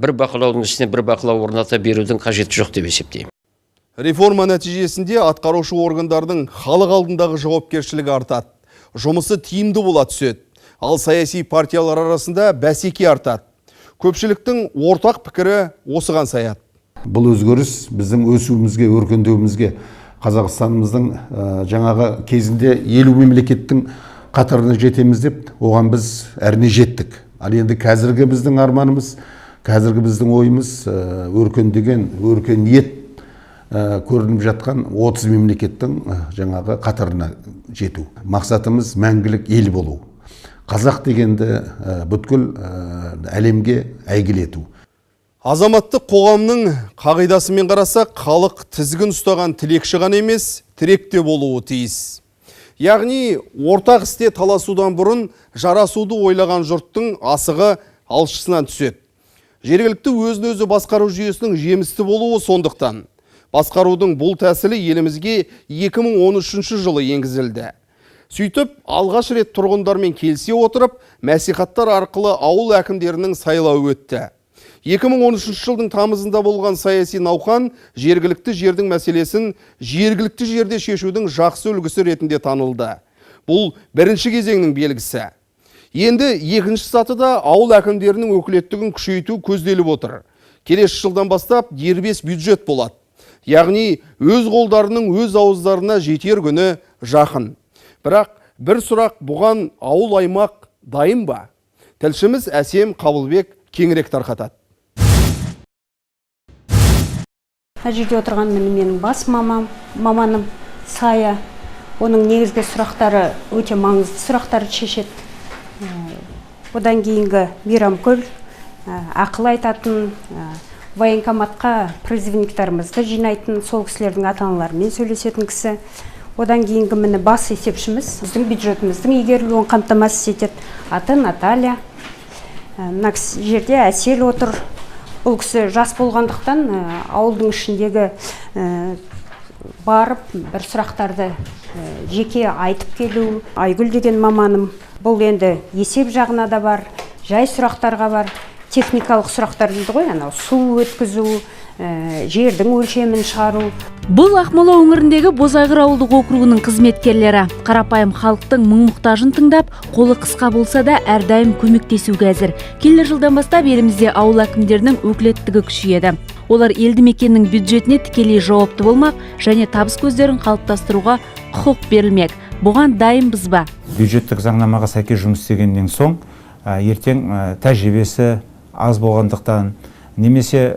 бір бақылаудың үстіне бір бақылау орната берудің қажеті жоқ деп есептеймін. Реформа нәтижесінде атқарушы органдардың халық алдындағы жауапкершілігі артады. Жұмысы тиімді бола түседі. Ал саяси партиялар арасында бәсеке артады. Көпшіліктің ортақ пікірі осыған саяды. Бұл өзгеріс біздің өсуімізге, өркендеуімізге, Қазақстанымыздың жаңағы кезінде 50 мемлекеттің қатарына жетеміз деп, оған біз әріне жеттік. Ал енді қазіргі біздің арманымыз, қазіргі біздің ойымыз өркендеген, өркениет көрініп жатқан 30 мемлекеттің жаңағы қатарына жету. Мақсатымыз мәңгілік ел болу. Қазақ дегенді бүткіл әлемге әйгілі ету. Азаматтық қоғамның қағидасымен қарасақ, халық тізгін ұстаған тілекші ғана емес, тіректе болуы тиіс. Яғни, ортақ істе таласудан бұрын жарасуды ойлаған жұрттың асығы алшысынан түседі. Жергілікті өзін-өзі басқару жүйесінің жемісті болуы сондықтан. Басқарудың бұл тәсілі елімізге 2013 жылы енгізілді. Сөйтіп, алғаш рет тұрғындармен келісе отырып, мәслихаттар арқылы ауыл әкімдерінің сайлауы өтті. 2013 жылдың тамызында болған саяси науқан жергілікті жердің мәселесін жергілікті жерде шешудің жақсы үлгісі ретінде танылды. Бұл бірінші кезеңнің белгісі. Енді екінші сатыда ауыл әкімдерінің өкілеттігін күшейту көзделіп отыр. Келесі жылдан бастап дербес бюджет болады. Яғни өз қолдарының өз ауыздарына жетер күні жақын. Бірақ бір сұрақ, бұған ауыл аймақ дайын ба? Тілшіміз Әсем Қабылбек кеңірек тарқатады. Жерде отырған менің бас маманым Сая. Оның негізгі сұрақтары өте маңызды сұрақтарды шешеді. Одан кейінгі Мейрамкүл ақыл айтатын, военкоматқа призывниктарымызды жинайтын, сол кісілердің ата-аналарымен сөйлесетін кісі. Одан кейінгі міне бас есепшіміз, біздің бюджетіміздің игерілуін қамтамасыз етеді. Аты Наталья. Мына жерде Әсел отыр. Бұл кісі жас болғандықтан ауылдың ішіндегі барып бір сұрақтарды жеке айтып келу. Айгүл деген маманым. Бұл енді есеп жағына да бар, жай сұрақтарға бар. Техникалық сұрақтар дейді ғой, анау су өткізу, жердің өлшемін шығару. Бұл Ақмола өңіріндегі Бозайғыр ауылдық округының қызметкерлері қарапайым халықтың мұң-мұқтажын тыңдап, қолы қысқа болса да әрдайым көмектесуге әзір. Келер жылдан бастап елімізде ауыл әкімдерінің өкілеттігі күшейеді. Олар елді мекеннің бюджетіне тікелей жауапты болмақ және табыс көздерін қалыптастыруға құқық берілмек. Бұған дайынбыз ба? Бюджеттік заңнамаға сәйкес жұмыс істегеннен соң ертең тәжірибесі, аз болғандықтан, немесе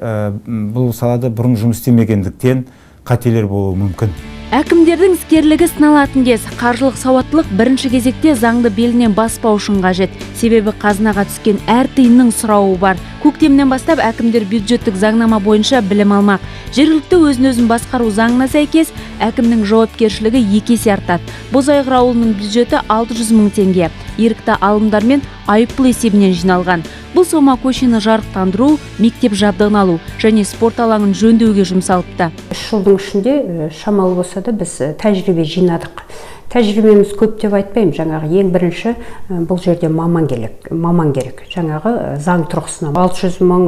бұл салада бұрын жұмыс істемегендіктен қателер болуы мүмкін. Әкімдердің іскерлігі сыналатын кез, қаржылық сауаттылық бірінші кезекте заңды белінен баспау үшін қажет. Себебі қазынаға түскен әр тиынның сұрауы бар. Көктемнен бастап әкімдер бюджеттік заңнама бойынша білім алмақ. Жергілікті өзін-өзін басқару заңына сәйкес, әкімнің жауапкершілігі 2 есе артады. Бозайғыр ауылының бюджеті 600 мың теңге. Ерікті алымдар мен айыппұл есебінен жиналған. Бұл сома көшені жарықтандыру, мектеп жабдығын алу және спорт алаңын жөндеуге жұмсалыпты. 3 жылдың ішінде шамалы болса да біз тәжірибе жинадық. Тәжірибеміз көп деп айтпаймын, жаңағы ең бірінші бұл жерде маман керек. Жаңағы заң тұрғысынан 600 мың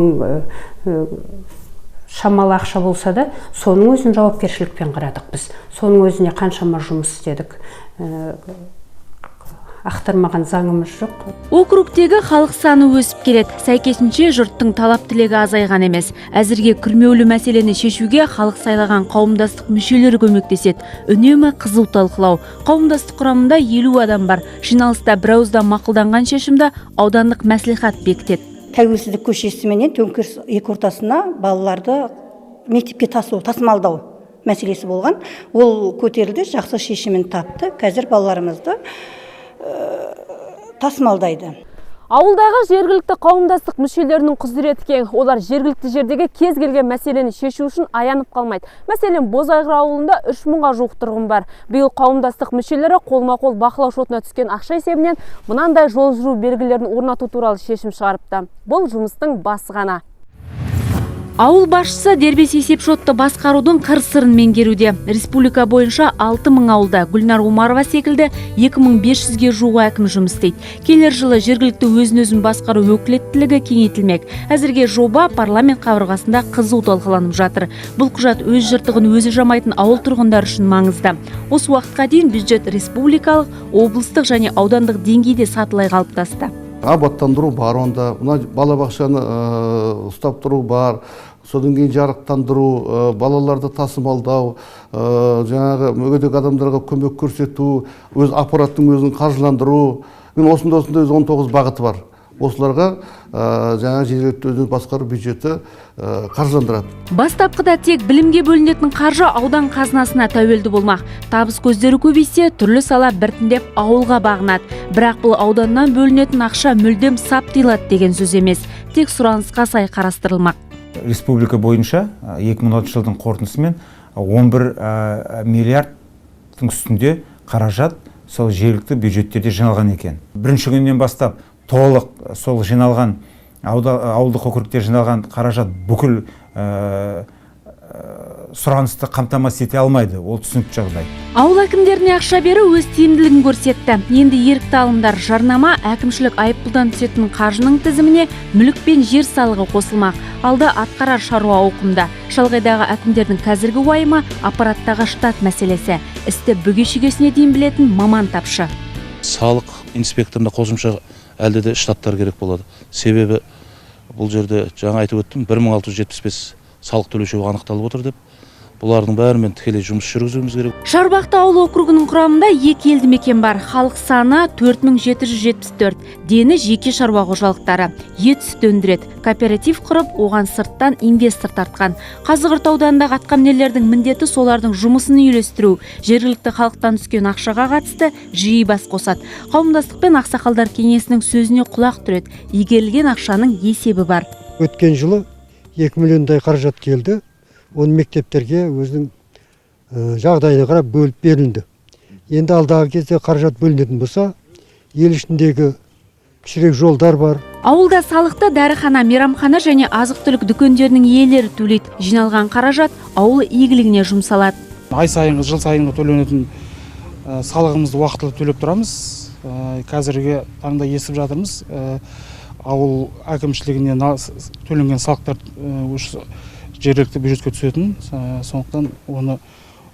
шамалы ақша болса да, соның өзін жауапкершілікпен қарадық біз. Соның өзіне қаншама жұмыс істедік. Ақтырмаған заңымыз жоқ. Округтегі халық саны өсіп келеді. Сәйкесінше жұрттың талап тілегі азайған емес. Әзірге күрмеулі мәселені шешуге халық сайлаған қауымдастық мүшелері көмектеседі. Үнемі қызу талқылау. Қауымдастық құрамында 50 адам бар. Жиналыста бірауыздан мақұлданған шешімді аудандық мәслихат бекітеді. Тәуелсіздік көшесі менен Төңкеріс екі ортасына балаларды мектепке тасымалдау мәселесі болған. Ол көтерілді, жақсы шешімін тапты. Қазір балаларымызды тасымалдайды. Ауылдағы жергілікті қауымдастық мүшелерінің құзыреті кең. Олар жергілікті жердегі кез келген мәселені шешу үшін аянып қалмайды. Мәселен, Бозайғыр ауылында 3 мыңға жуық тұрғын бар. Биыл қауымдастық мүшелері қолма-қол бақылау шотына түскен ақша есебінен мынандай жол жүру белгілерін орнату туралы шешім шығарыпты. Бұл жұмыстың басы ғана. Ауыл басшысы дербес есеп-шотты басқарудың қыр-сырын меңгеруде. Республика бойынша 6000 ауылда Гүлнар Умарова секілді 2500-ге жуық әкім жұмыс істейді. Келер жылы жергілікті өзін-өзін басқару өкілеттілігі кеңейтілмек. Әзірге жоба парламент қабырғасында қызу талқыланып жатыр. Бұл құжат өз жыртығын өзі жамайтын ауыл тұрғындар үшін маңызды. Осы уақытқа дейін бюджет республикалық, облыстық және аудандық деңгейде сатылай қалыптасты. Абаттандыру бар онда, балабақшаны ұстап тұру бар, содан кейін жарықтандыру, балаларды тасымалдау, жаңағы мүгедек адамдарға көмек көрсету, өз аппараттың өзін қаржыландыру. Осында 19 бағыты бар. Осыларға жаңа жергілікті өзін басқару бюджеті қаржыландырады. Бастапқыда тек білімге бөлінетін қаржы аудан қазынасына тәуелді болмақ. Табыс көздері көбейсе, түрлі сала біртіндеп ауылға бағынады. Бірақ бұл ауданнан бөлінетін ақша мүлдем саптилады деген сөз емес. Тек сұранысқа сай қарастырылмақ. Республика бойынша 2016 жылдың қорытындысымен 11 миллиардтың үстінде қаражат сол жергілікті бюджеттерде жиналған екен. Бірінші күннен бастап толық сол жиналған ауылдық округтер жиналған қаражат бүкіл сұранысты қамтамасыз ете алмайды. Ол түсінікті жағдай. Ауыл әкімдеріне ақша беру өз тиімділігін көрсетті. Енді ерікті алымдар жарнама, әкімшілік айыппұлдан түсетін қаржының тізіміне мүлік пен жер салығы қосылмақ. Алда атқарар шаруа ауқымда. Шалғайдағы әкімдердің қазіргі уайымы аппараттағы штат мәселесі. Істі бүге-шүгесіне дейін білетін маман тапшы. Салық инспекторына қосымша әлде де штаттар керек болады. Себебі бұл жерде жаңа айтып өттім, 1675 салық төлеуші анықталып отыр деп. Бұлардың бәрімен тікелей жұмыс жүргізуіміз керек. Шарбақты ауыл округінің құрамында 2 елді мекен бар. Халық саны 4774. Дені жеке шаруа қожалықтары. Ет сүт өндіреді. Кооператив құрып, оған сырттан инвестор тартқан. Қазығұрт ауданындағы атқамінерлердің міндеті солардың жұмысын үйлестіру. Жергілікті халықтан түскен ақшаға қатысты жиі бас қосады. Қауымдастық пен ақсақалдар кеңесінің сөзіне құлақ түреді. Игерілген ақшаның есебі бар. Өткен жылы 2 миллиондай қаражат келді. Оны мектептерге өзінің жағдайына қарап бөліп берілді. Енді алдағы кезде қаражат бөлінетін болса, ел ішіндегі кішірек жолдар бар. Ауылда салықты дәріхана, мейрамхана және азық-түлік дүкендерінің иелері төлейді. Жиналған қаражат ауыл игілігіне жұмсалады. Ай сайынғы, жыл сайынғы төленетін салығымызды уақытылы төлеп тұрамыз. Қазіргі таңда естіп жатырмыз. Ауыл әкімшілігіне төленген салықтар жергілікті бюджетке түсетін, сондықтан оны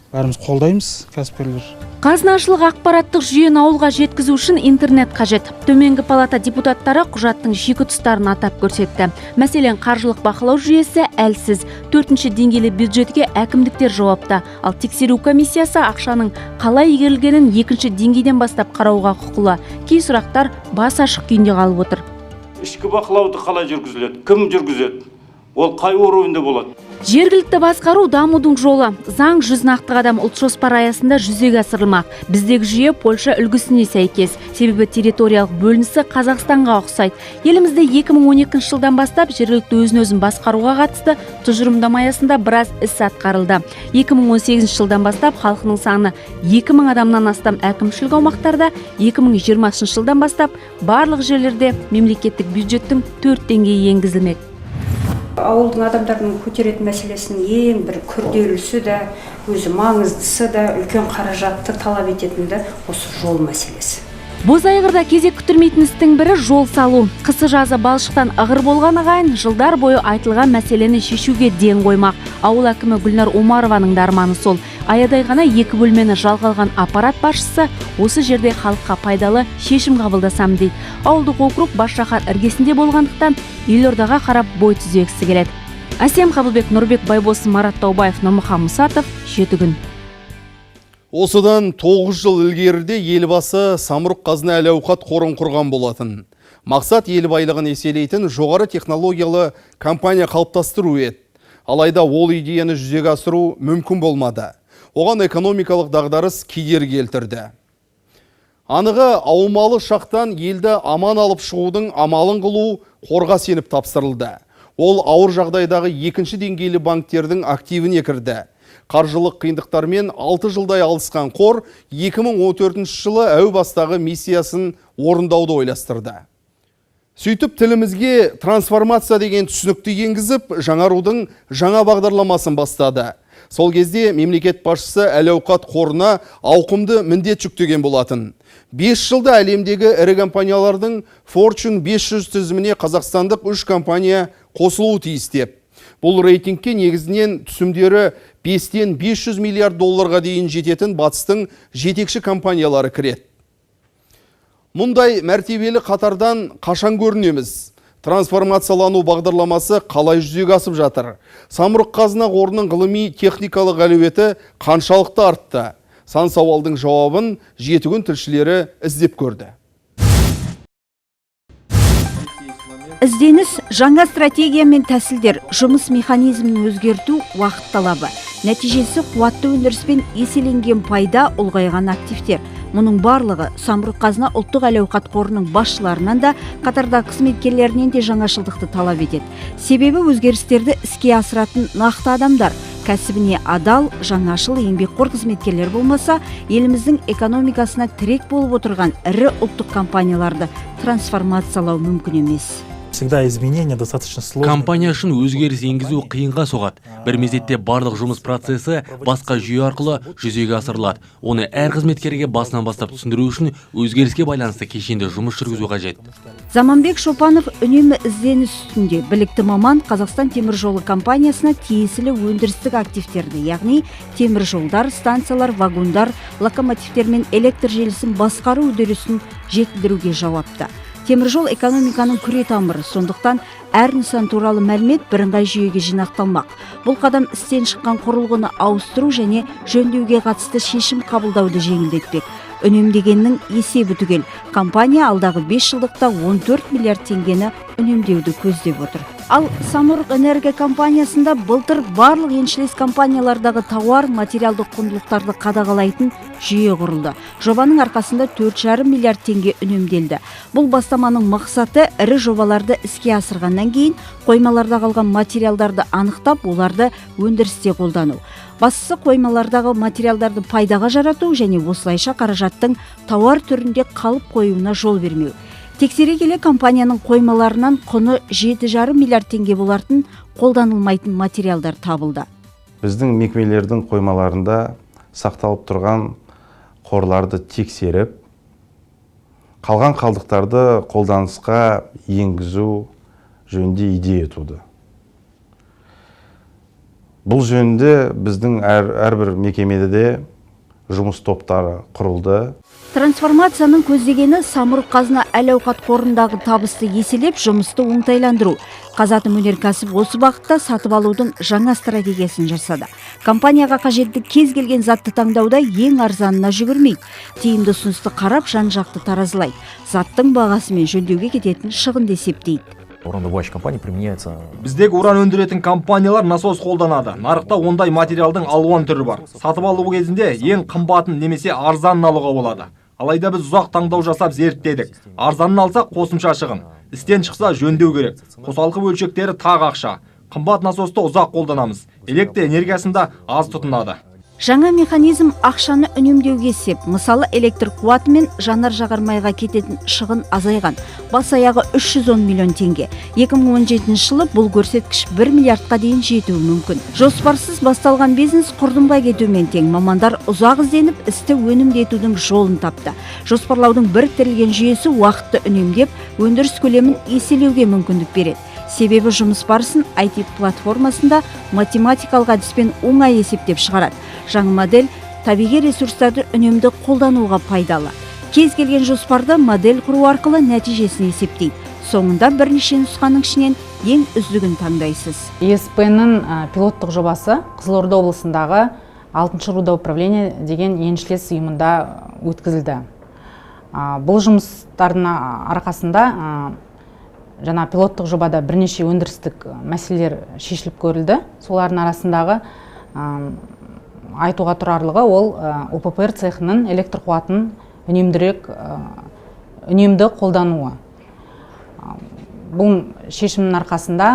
бәріміз қолдаймыз, кәсіпкерлер. Қазынашылық ақпараттық жүйені ауылға жеткізу үшін интернет қажет. Төменгі палата депутаттары құжаттың шикі тұстарын атап көрсетті. Мәселен, қаржылық бақылау жүйесі әлсіз. 4-ші деңгейлі бюджетке әкімдіктер жауапты. Ал тексеру комиссиясы ақшаның қалай игерілгенін 2-ші деңгейден бастап қарауға құқылы. Кей сұрақтар бас ашық күйінде қалып отыр. ішкі бақылауды қалай жүргізіледі, кім жүргізеді, ол қай уровеньде болады? Жергілікті басқару дамудың жолы. Заң 100 нақты қадам ұлт жоспары аясында жүзеге асырылмақ. Біздегі жүйе Польша үлгісіне сәйкес. Себебі территориялық бөлінісі Қазақстанға ұқсайды. Елімізде 2012 жылдан бастап жергілікті өзін-өзін басқаруға қатысты тұжырымдама аясында біраз іс атқарылды. 2018 жылдан бастап халқының саны 2000 адамнан астам әкімшілік аумақтарда, 2020 жылдан бастап барлық жерлерде мемлекеттік бюджеттің 4 деңгейі енгізілмек. Ауылдың адамдарының көтеретін мәселесінің ең бір күрделісі де, өзі маңыздысы да, үлкен қаражатты талап ететіні де осы жол мәселесі. Бозайғырда кезек күтірмейтін істің бірі жол салу. Қысы жазы балшықтан ығыр болған ағайын жылдар бойы айтылған мәселені шешуге ден қоймақ. Ауыл әкімі Гүлнар Омарованың да арманы сол. Аядай ғана 2 бөлмені жалға алған аппарат басшысы осы жерде халыққа пайдалы шешім қабылдасам дейді. Ауылдық округ бас шаһар іргесінде болғандықтан елордаға қарап бой түзегісі келеді. Әсем Қабылбек, Нұрбек Байбосын, Марат Таубаев, Нұрмұхан Мұсатов, 7 күн. Осыдан 9 жыл ілгеріде елбасы самұрық қазына әл-ауқат қорын құрған болатын. Мақсат ел байлығын еселейтін жоғары технологиялы компания қалыптастыру еді. Алайда ол идеяны жүзеге асыру мүмкін болмады. Оған экономикалық дағдарыс кедергі келтірді. Анығы аумалы шақтан елді аман алып шығудың амалын қылу қорға сеніп тапсырылды. Ол ауыр жағдайдағы екінші деңгейлі банктердің активіне кірді. Қаржылық қиындықтармен 6 жылдай алысқан қор 2014 жылы әу бастағы миссиясын орындауды ойластырды. Сөйтіп тілімізге трансформация деген түсінікті енгізіп, жаңарудың жаңа бағдарламасын бастады. Сол кезде мемлекет басшысы әл-ауқат қорына ауқымды міндет жүктеген болатын. 5 жылда әлемдегі ірі компаниялардың Fortune 500 тізіміне қазақстандық 3 компания қосылуы тиіс деп. Бұл рейтингке негізінен түсімдері 5-тен 500 миллиард долларға дейін жететін батыстың жетекші компаниялары кіреді. Мұндай мәртебелі қатардан қашан көрінеміз? Трансформациялану бағдарламасы қалай жүзеге асып жатыр? Самұрық қазына қорының ғылыми техникалық әлеуеті қаншалықты артты? Сан сауалдың жауабын 7 күн тілшілері іздеп көрді. Ізденіс, жаңа стратегия мен тәсілдер, жұмыс механизмін өзгерту уақыт талабы. Нәтижесі қуатты өндіріспен еселенген пайда, ұлғайған активтер. Мұның барлығы самұрық қазына ұлттық әл-ауқат қорының басшыларынан да, қатарда қызметкерлерінен де жаңашылдықты талап етеді. Себебі өзгерістерді іске асыратын нақты адамдар, кәсібіне адал, жаңашыл еңбекқор қызметкерлер болмаса, еліміздің экономикасына тірек болып отырған ірі ұлттық компанияларды трансформациялау мүмкін емес. Всегда изменения достаточно сложны. Компания үшін өзгеріс енгізу қиынға соғады. Бір мезетте барлық жұмыс процесі басқа жүйе арқылы жүзеге асырылады. Оны әр қызметкерге басынан бастап түсіндіру үшін өзгеріске байланысты кешенді жұмыс жүргізу қажет. Заманбек Шопанов үнемі ізденіс үстінде. Білікті маман Қазақстан темір жолы компаниясына тиесілі өндірістік активтерді, яғни темір жолдар, станциялар, вагондар, локомотивтер мен электр желісін басқару үдерісін жетілдіруге жауапты. Теміржол экономиканың күре тамыры, сондықтан әр нысан туралы мәлімет бірыңғай жүйеге жинақталмақ. Бұл қадам істен шыққан құрылғыны ауыстыру және жөндеуге қатысты шешім қабылдауды жеңілдетпек. Үнемдегеннің есебі түгел. Компания алдағы 5 жылдықта 14 миллиард теңгені үнемдеуді көздеп отыр. Ал Самұрық энергия компаниясында былтыр барлық еншілес компаниялардағы тауар, материалдық құндылықтарды қадағалайтын жүйе құрылды. Жобаның арқасында 4,5 миллиард теңге үнемделді. Бұл бастаманың мақсаты ірі жобаларды іске асырғаннан кейін қоймаларда қалған материалдарды анықтап, оларды өндірісте қолдану. Бастысы қоймалардағы материалдарды пайдаға жарату және осылайша қаражаттың тауар түрінде қалып қоюына жол бермеу. Тексере келе компанияның қоймаларынан құны 7,5 миллиард теңге болатын қолданылмайтын материалдар табылды. Біздің мекемелердің қоймаларында сақталып тұрған қорларды тексеріп, қалған қалдықтарды қолданысқа енгізу жөнінде идея туды. Бұл жөнінде біздің әрбір мекемеде жұмыс топтары құрылды. Трансформацияның көздегені самұрық қазына әл-ауқат қорындағы табысты еселеп, жұмысты оңтайландыру. Қазатом өнеркәсіп осы бағытта сатып алудың жаңа стратегиясын жасады. Компанияға қажетті кез келген затты таңдауда ең арзанына жүгірмейді. Тиімді ұсынысты қарап, жан-жақты таразылайды. Заттың бағасымен жөндеуге кететін шығынды есептейді. Біздегі уран өндіретін компаниялар насос қолданады. Нарықта ондай материалдың алуан түрі бар. Сатып алу кезінде ең қымбатын немесе арзанын алуға болады. Алайда біз ұзақ таңдау жасап зерттедік. Арзанын алсақ қосымша шығын. Істен шықса жөндеу керек. Қосалқы бөлшектері тағы ақша. Қымбат насосты ұзақ қолданамыз. Электр энергиясында аз тұтынады. Жаңа механизм ақшаны үнемдеуге сеп. Мысалы, электр қуаты мен жанар-жағармайға кететін шығын азайған. Бас аяғы 310 миллион теңге. 2017 жылы бұл көрсеткіш 1 миллиардқа дейін жетуі мүмкін. Жоспарсыз басталған бизнес құрдымға кетумен тең. Мамандар ұзақ ізденіп, істі өнімдетудің жолын тапты. Жоспарлаудың біріктірілген жүйесі уақытты үнемдеп, өндіріс көлемін еселеуге мүмкіндік береді. Себебі жұмыс барысын IT платформасында математикалық әдіспен оңай есептеп шығарады. Жаңа модель табиғи ресурстарды үнемді қолдануға пайдалы. Кез келген жоспарды модель құру арқылы нәтижесін есептейді. Соңында бірнеше нұсқаның ішінен ең үздігін таңдайсыз. ESP-ның пилоттық жобасы Қызылорда облысындағы 6-шы руда управление деген еншілес ұйымында өткізілді. Бұл жұмыстардың арқасында жаңа пилоттық жобада бірнеше өндірістік мәселелер шешіліп көрілді. Солардың арасындағы айтуға тұрарлығы ол ОППР цехының электр қуатын үнемді қолдануы. Бұл шешімнің арқасында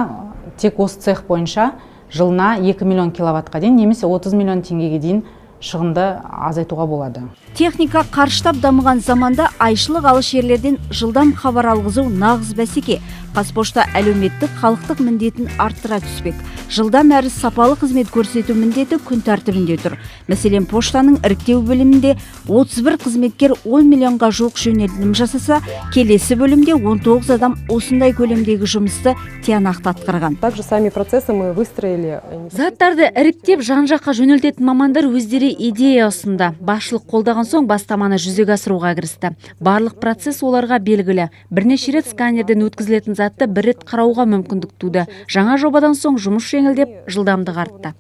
тек осы цех бойынша жылына 2 миллион киловаттқа дейін немесе 30 миллион теңгеге дейін шығынды азайтуға болады. Техника қарыштап дамыған заманда айшылық алыс жерлерден жылдам хабар алғызу нағыз бәсеке. Қазпошта әлеуметтік халықтық міндетін арттыра түспек. Жылдам әрі сапалы қызмет көрсету міндеті күн тәртібінде тұр. Мәселен, поштаның іріктеу бөлімінде 31 қызметкер 10 миллионға жуық жөнелтілім жасаса, келесі бөлімде 19 адам осындай көлемдегі жұмысты тиянақты атқарған. Заттарды іріктеп жан-жаққа жөнелтетін мамандар өздері идея ұсынды. Басшылық қолдаған соң бастаманы жүзеге асыруға кірісті. Барлық процесс оларға белгілі. Бірнеше рет сканерден өткізілетін затты бір рет қарауға мүмкіндік туды. Жаңа жобадан соң жұмыс жеңілдеп, жылдамдық артты.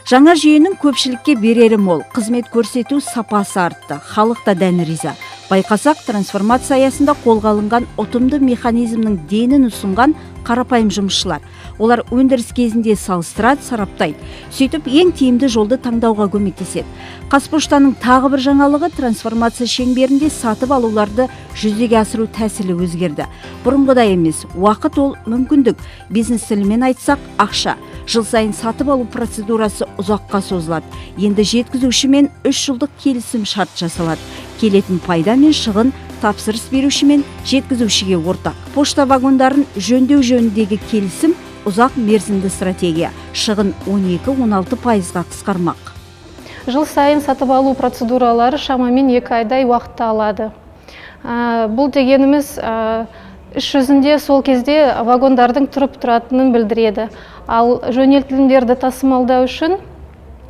Жаңа жүйенің көпшілікке берері мол. Қызмет көрсету сапасы артты. Халық та дән риза. Байқасақ, трансформация аясында қолға алынған ұтымды механизмнің денін ұсынған қарапайым жұмысшылар. Олар өндіріс кезінде салыстырады, сараптайды. Сөйтіп, ең тиімді жолды таңдауға көмектеседі. Қазпоштаның тағы бір жаңалығы трансформация шеңберінде сатып алуларды жүзеге асыру тәсілі өзгерді. Бұрынғыдай емес, уақыт ол мүмкіндік. Бизнес тілімен айтсақ, ақша. Жыл сайын сатып алу процедурасы ұзаққа созылады. Енді жеткізушімен 3 жылдық келісім шарт жасалады. Келетін пайда мен шығын тапсырыс беруші мен жеткізушіге ортақ. Пошта вагондарын жөндеу жөніндегі келісім ұзақ мерзімді стратегия. Шығын 12-16%-ға қысқармақ. Жыл сайын сатып алу процедуралары шамамен 2 айдай уақытты алады. Бұл дегеніміз іс жүзінде сол кезде вагондардың тұрып тұратынын білдіреді. Ал жөнелтілімдерді тасымалдау үшін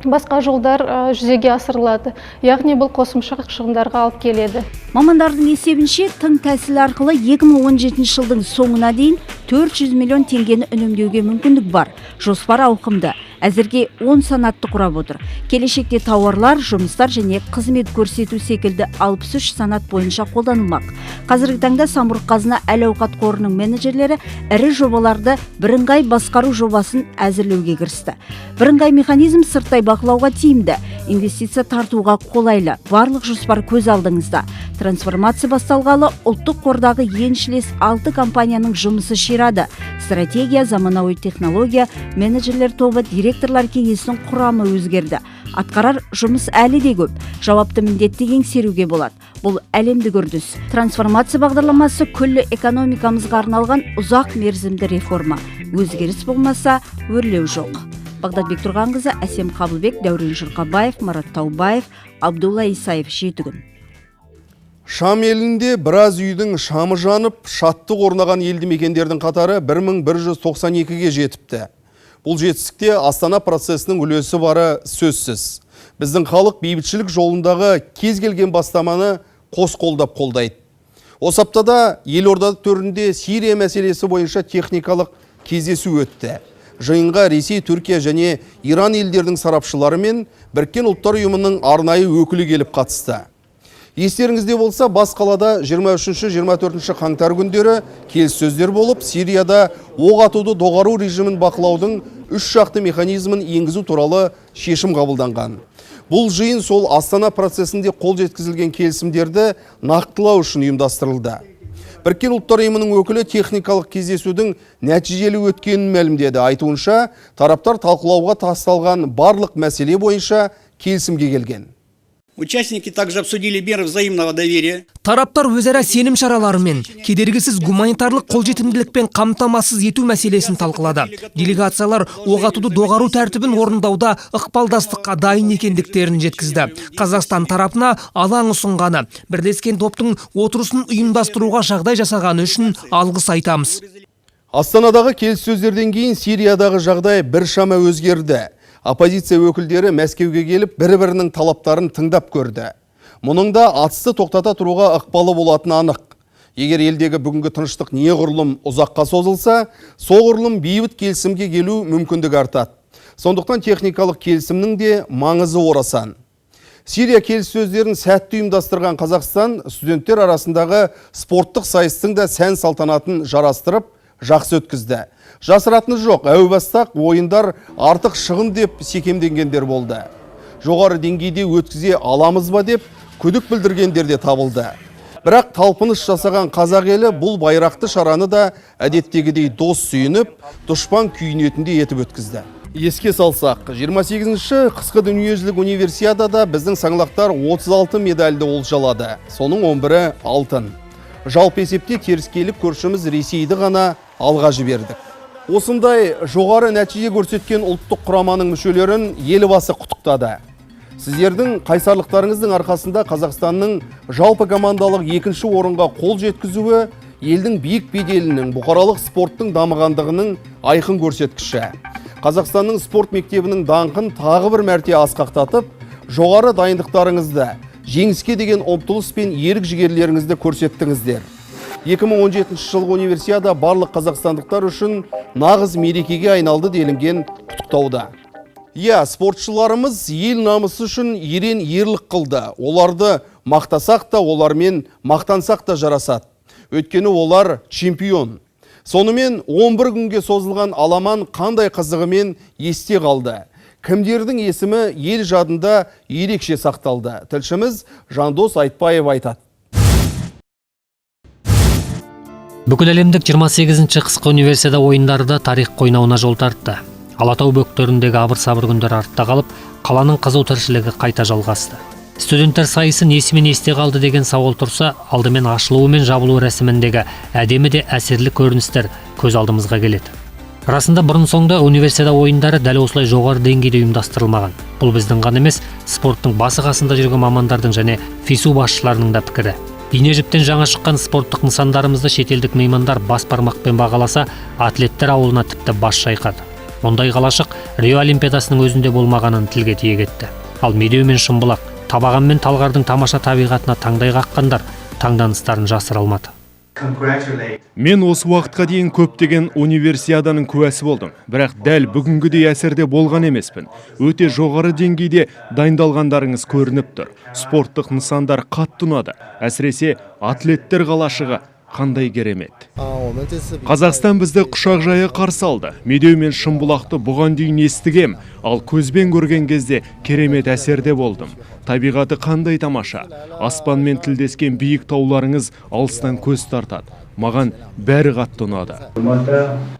басқа жолдар жүзеге асырылады. Яғни бұл қосымша шығындарға алып келеді. Мамандардың есебінше тың тәсіл арқылы 2017 жылдың соңына дейін 400 миллион теңгені үнемдеуге мүмкіндік бар. Жоспар ауқымды. Әзірге 10 санатты құрап отыр. Келешекте тауарлар, жұмыстар және қызмет көрсету секілді 63 санат бойынша қолданылмақ. Қазіргі таңда самұрық-қазына әл-ауқат қорының менеджерлері ірі жобаларды бірыңғай басқару жобасын әзірлеуге кірісті. Бірыңғай механизм сырттай бақылауға тиімді, инвестиция тартуға қолайлы. Барлық жоспар көз алдыңызда. Трансформация басталғалы ұлттық қордағы еншілес 6 компанияның жұмысы ширады. Стратегия, заманауи технология, менеджерлер тобы, директорлар кеңесінің құрамы өзгерді. Атқарар жұмыс әлі де көп. Жауапты міндетті еңсеруге болады. Бұл әлемдік үрдіс. Трансформация бағдарламасы күллі экономикамызға арналған ұзақ мерзімді реформа. Өзгеріс болмаса, өрлеу жоқ. Бағдат Бектұрғанқызы, Әсем Қабылбек, Дәурен Жұрқабаев, Марат Таубаев, Абдулла Исаев, Жетігін. Шам елінде біраз үйдің шамы жанып, шаттық орнаған елді мекендердің қатары 1192-ге жетіпті. Бұл жетістікте Астана процесінің үлесі бары сөзсіз. Біздің халық бейбітшілік жолындағы кез келген бастаманы қос қолдап қолдайды. Осы аптада елорда төрінде Сирия мәселесі бойынша техникалық кездесу өтті. Жиынға Ресей, Түркия және Иран елдерінің сарапшылары мен Біріккен ұлттар ұйымының арнайы өкілі келіп қатысты. Естеріңізде болса, бас қалада 23-24 қаңтар күндері келіссөздер болып, Сирияда оқ атуды доғару режимін бақылаудың 3 жақты механизмін енгізу туралы шешім қабылданған. Бұл жиын сол Астана процесінде қол жеткізілген келісімдерді нақтылау үшін ұйымдастырылды. Біріккен ұлттар ұйымының өкілі техникалық кездесудің нәтижелі өткенін мәлімдеді. Айтуынша, тараптар талқылауға тасталған барлық мәселе бойынша келісімге келген. Участники также обсудили меры взаимного доверия. Тараптар өзара сенім шараларымен, кедергісіз гуманитарлық қолжетімділікпен қамтамасыз ету мәселесін талқылады. Делегациялар оқ атуды доғару тәртібін орындауда ықпалдастыққа дайын екендіктерін жеткізді. Қазақстан тарапына алаң ұсынғаны, бірлескен топтың отырысын ұйымдастыруға жағдай жасағаны үшін алғыс айтамыз. Астанадағы келіссөздерден кейін Сириядағы жағдай біршама өзгерді. Оппозиция өкілдері Мәскеуге келіп, бір-бірінің талаптарын тыңдап көрді. Мұның да атысты тоқтата тұруға ықпалы болатыны анық. Егер елдегі бүгінгі тыныштық неғұрлым ұзаққа созылса, соғұрлым бейбіт келісімге келу мүмкіндігі артады. Сондықтан техникалық келісімнің де маңызы орасан. Сирия келіссөздерін сәтті ұйымдастырған Қазақстан студенттер арасындағы спорттық сайыстың да сән салтанатын жарастырып, жақсы өткізді. Жасыратыны жоқ, әу бастақ ойындар артық шығын деп секемденгендер болды. Жоғары деңгейде өткізе аламыз ба деп күдік білдіргендер де табылды. Бірақ талпыныс жасаған қазақ елі бұл байрақты шараны да әдеттегідей дос сүйініп, дұшпан күйінетінде етіп өткізді. Еске салсақ, 28-ші қысқы дүниежүзілік универсиадада біздің саңлақтар 36 медальді олжалады. Соның 11-і алтын. Жалпы есепте теріскейлік көршіміз Ресейді ғана алға жібердік. Осындай жоғары нәтиже көрсеткен ұлттық құраманың мүшелерін елбасы құттықтады. Сіздердің қайсарлықтарыңыздың арқасында Қазақстанның жалпы командалық 2-ші орынға қол жеткізуі елдің биік беделінің, бұқаралық спорттың дамығандығының айқын көрсеткіші. Қазақстанның спорт мектебінің даңқын тағы бір мәрте асқақтатып, жоғары дайындықтарыңызды, жеңіске деген ұмтылыс пен ерік жігерлеріңізді көрсеттіңіздер. 2017 жылғы универсиада барлық қазақстандықтар үшін нағыз мерекеге айналды делінген құттықтауда. Спортшыларымыз ел намысы үшін ерен ерлік қылды. Оларды мақтасақ та, олармен мақтансақ та жарасады. Өйткені олар чемпион. Сонымен 11 күнге созылған аламан қандай қызығымен есте қалды. Кімдердің есімі ел жадында ерекше сақталды. Тілшіміз Жандос Айтбаев айтады. Бүкіл әлемдік 28-ші қысқы универсиада ойындары да тарих қойнауына жол тартты. Алатау бөктеріндегі абыр-сабыр күндер артта қалып, қаланың қызу тіршілігі қайта жалғасты. Студенттер сайысы несімен есте қалды деген сауал тұрса, алдымен ашылуы мен жабылу рәсіміндегі әдемі де әсерлі көріністер көз алдымызға келеді. Расында бұрын-соңды универсиада ойындары дәл осылай жоғары деңгейде ұйымдастырылмаған. Бұл біздің ғана емес, спорттың басы қасында жүрген мамандардың және ФИСУ басшыларының да пікірі. Ине жіптен жаңа шыққан спорттық нысандарымызды шетелдік меймандар бас бармақпен бағаласа, атлеттер ауылына тіпті бас шайқады. Ондай қалашық Рио Олимпиадасының өзінде болмағанын тілге тиек етті. Ал Медеу мен Шымбұлақ, Табаған мен Талғардың тамаша табиғатына таңдай қаққандар таңданыстарын жасыра алмады. Мен осы уақытқа дейін көптеген универсиаданың куәсі болдым. Бірақ дәл бүгінгідей әсерде болған емеспін. Өте жоғары деңгейде дайындалғандарыңыз көрініп тұр. Спорттық нысандар қатты ұнады. Әсіресе атлеттер қалашығы қандай керемет. Қазақстан бізді құшақ жая қарсы алды. Медеу мен Шымбұлақты бұған дейін естігем, ал көзбен көрген кезде керемет әсерде болдым. Табиғаты қандай тамаша. Аспанмен тілдескен биік тауларыңыз алыстан көз тартады. Маған бәрі қатты ұнады.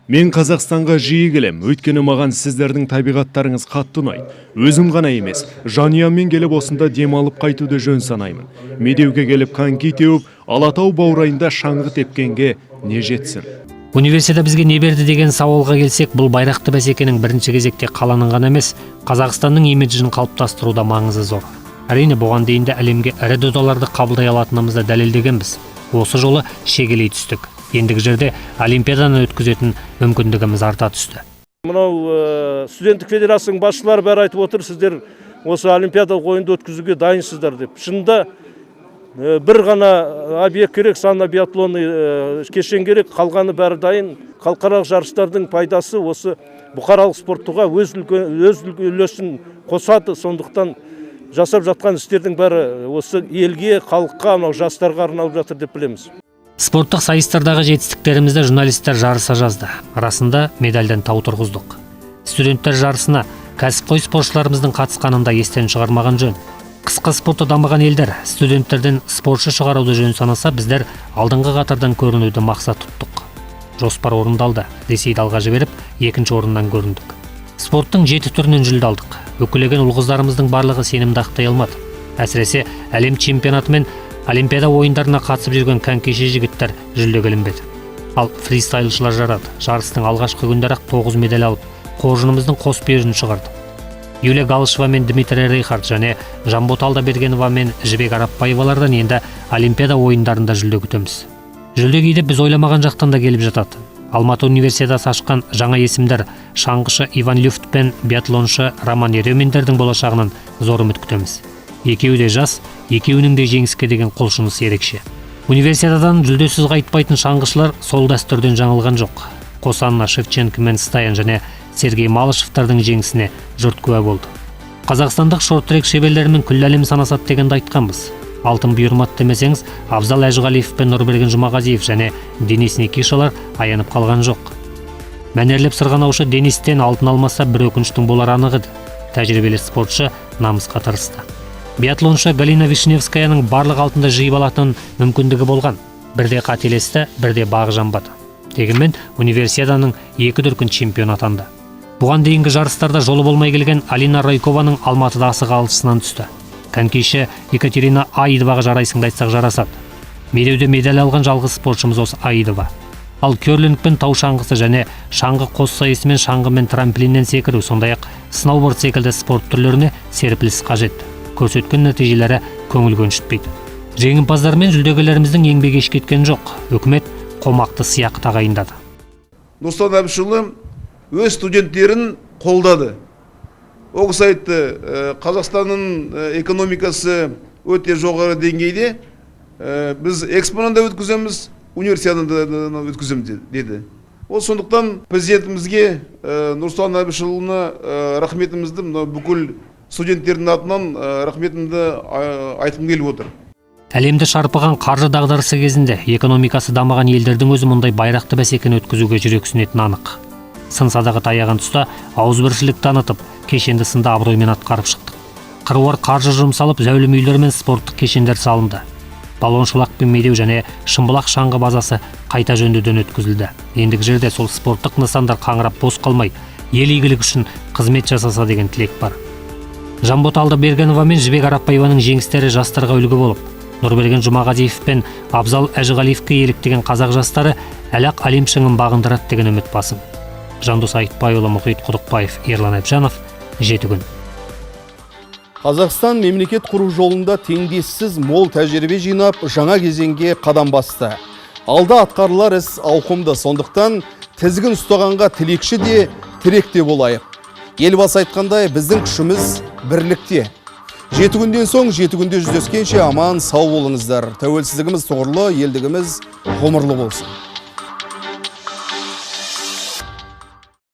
Мен Қазақстанға жиі келем, өйткені маған сіздердің табиғаттарыңыз қатты ұнайды. Өзім ғана емес, жанұяммен келіп осында демалып қайтуды жөн санаймын. Медеуге келіп коньки теуіп, Алатау баурайында шаңғы тепкенге не жетсін. Универсиада бізге не берді деген сауалға келсек, бұл байрақты бәсекенің бірінші кезекте қаланың ғана емес, Қазақстанның имиджін қалыптастыруда маңызы зор. Әрине, бұған дейін де әлемге ірі додаларды қабылдай алатынымызды дәлелдегенбіз. Осы жолы шегелей түстік. Ендігі жерде Олимпиаданы өткізетін мүмкіндігіміз арта түсті. Мынау студенттік федерацияның басшылары бәрі айтып отыр, сіздер осы олимпиадалық ойынды өткізуге дайынсыздар деп. Шынында бір ғана объект керек, саны биатлонный кешен керек, қалғаны бәрі дайын. Халықаралық жарыстардың пайдасы осы бұқаралық спорттыға өз үлесін қосады. Сондықтан жасап жатқан істердің бәрі осы елге, халыққа, жастарға арналып жатыр деп білеміз. Спорттық сайыстардағы жетістіктерімізді журналистер жарыса жазды. Арасында медальдан тау тұрғыздық. Студенттер жарысына кәсіпқой спортшыларымыздың қатысқанын да естен шығармаған жөн. Қысқы спорты дамыған елдер студенттерден спортшы шығаруды жөн санаса, біздер алдыңғы қатардан көрінуді мақсат тұттық. Жоспар орындалды. Ресейді алға жіберіп, екінші орыннан көріндік. Спорттың 7 түрінен жүлде алдық. Өкілеген ұл-қыздарымыздың барлығы сенімді ақтай алмады. Әсіресе әлем чемпионаты мен Олимпиада ойындарына қатысып жүрген кәнкеші жігіттер жүлдеге ілінбеді. Ал фристайлшылар жарады. Жарыстың алғашқы күндері-ақ 9 медаль алып, қоржынымыздың қос бүйірін шығарды. Юлия Галышева мен Дмитрий Рейхард және Жамбот Алдабергенова мен Жібек Арапбаевалардан енді Олимпиада ойындарында жүлде күтеміз. Жүлде кейде біз ойламаған жақтан да келіп жатады. Алматы универсиадасы ашқан жаңа есімдер шаңғышы Иван Люфт пен биатлоншы Роман Еремендердің болашағынан зор үміт күтеміз. Екеуі де жас, екеуінің де жеңіске деген құлшынысы ерекше. Универсиададан жүлдесіз қайтпайтын шаңғышылар сол дәстүрден жаңылған жоқ. Қосанна Шевченко мен Стаян және Сергей Малышевтардың жеңісіне жұрт куә болды. Қазақстандық шорт-трек шеберлерімен күллі әлем санасады дегенді айтқанбыз. Алтын бұйырмады демесеңіз, Абзал Әжіғалиев пен Нұрберген Жұмағазиев және Денис Никишалар аянып қалған жоқ. Мәнерлеп сырғанаушы Денистен алтын алмаса, бір өкініштің болар анық еді. Тәжірибелі спортшы намысқа тырысты. Биатлоншы Галина Вишневскаяның барлық алтынды жиып алатын мүмкіндігі болған. Бірде қателесті, бірде бағы жанбады. Дегенмен универсиаданың 2 дүркін чемпион атанды. Бұған дейінгі жарыстарда жолы болмай келген Алина Райкованың Алматыда асығы алшысынан түсті. Конькиші Екатерина Аидоваға жарайсыңды айтсақ жарасады. Медеуде медаль алған жалғыз спортшымыз осы Аидова. Ал керлинг пен тау шаңғысы және шаңғы қос сайысы мен шаңғы мен трамплиннен секіру, сондай-ақ сноуборд секілді спорт түрлеріне серпіліс қажет. Көрсеткен нәтижелері көңіл көншітпейді. Жеңімпаздар мен жүлдегерлеріміздің еңбегі еш кеткен жоқ. Үкімет қомақты сыйақы тағайындады. Нұрсұлтан Әбішұлы өз студенттерін қолдады. Ол кісі айтты, Қазақстанның экономикасы өте жоғары деңгейде, біз экспонан да өткіземіз, универсиаданы да өткіземіз деді. Ол сондықтан президентімізге Нұрсұлтан Әбішұлына рахметімізді бүкіл студенттердің атынан рахметімді айтқым келіп отыр. Әлемді шарпыған қаржы дағдарысы кезінде экономикасы дамыған елдердің өзі мұндай байрақты бәсекені өткізуге жүрексінетіні анық. Сын садағы таяған тұста ауызбіршілік танытып, кешенді сында абыроймен атқарып шықтық. Қыруар қаржы жұмсалып, зәулім үйлер мен спорттық кешендер салынды. Балоншылақ пен медеу және шымбұлақ шаңғы базасы қайта жөндеуден өткізілді. Ендігі жерде сол спорттық нысандар қаңырап бос қалмай, ел игілігі үшін қызмет жасаса деген тілек бар. Жамбот Алдабергенова мен Жібек Арапбаеваның жеңістері жастарға үлгі болып, Нұрберген Жұмағазиев пен Абзал Әжіғалиевке еліктеген қазақ жастары әлі-ақ әлем шыңын бағындырады деген үміт басым. Жандос Айтбайұлы, Мұхит Құдықбаев, Ерлан Әбжанов, 7 күн. Қазақстан мемлекет құру жолында теңдессіз мол тәжірибе жинап, жаңа кезеңге қадам басты. Алда атқарылар іс ауқымды, сондықтан тізгін ұстағанға тілекші де, тірек те болайық. Елбасы айтқандай, біздің күшіміз бірлікте. 7 күнден соң 7 күнде жүздескенше аман сау болыңыздар. Тәуелсіздігіміз тұғырлы, елдігіміз ғұмырлы болсын.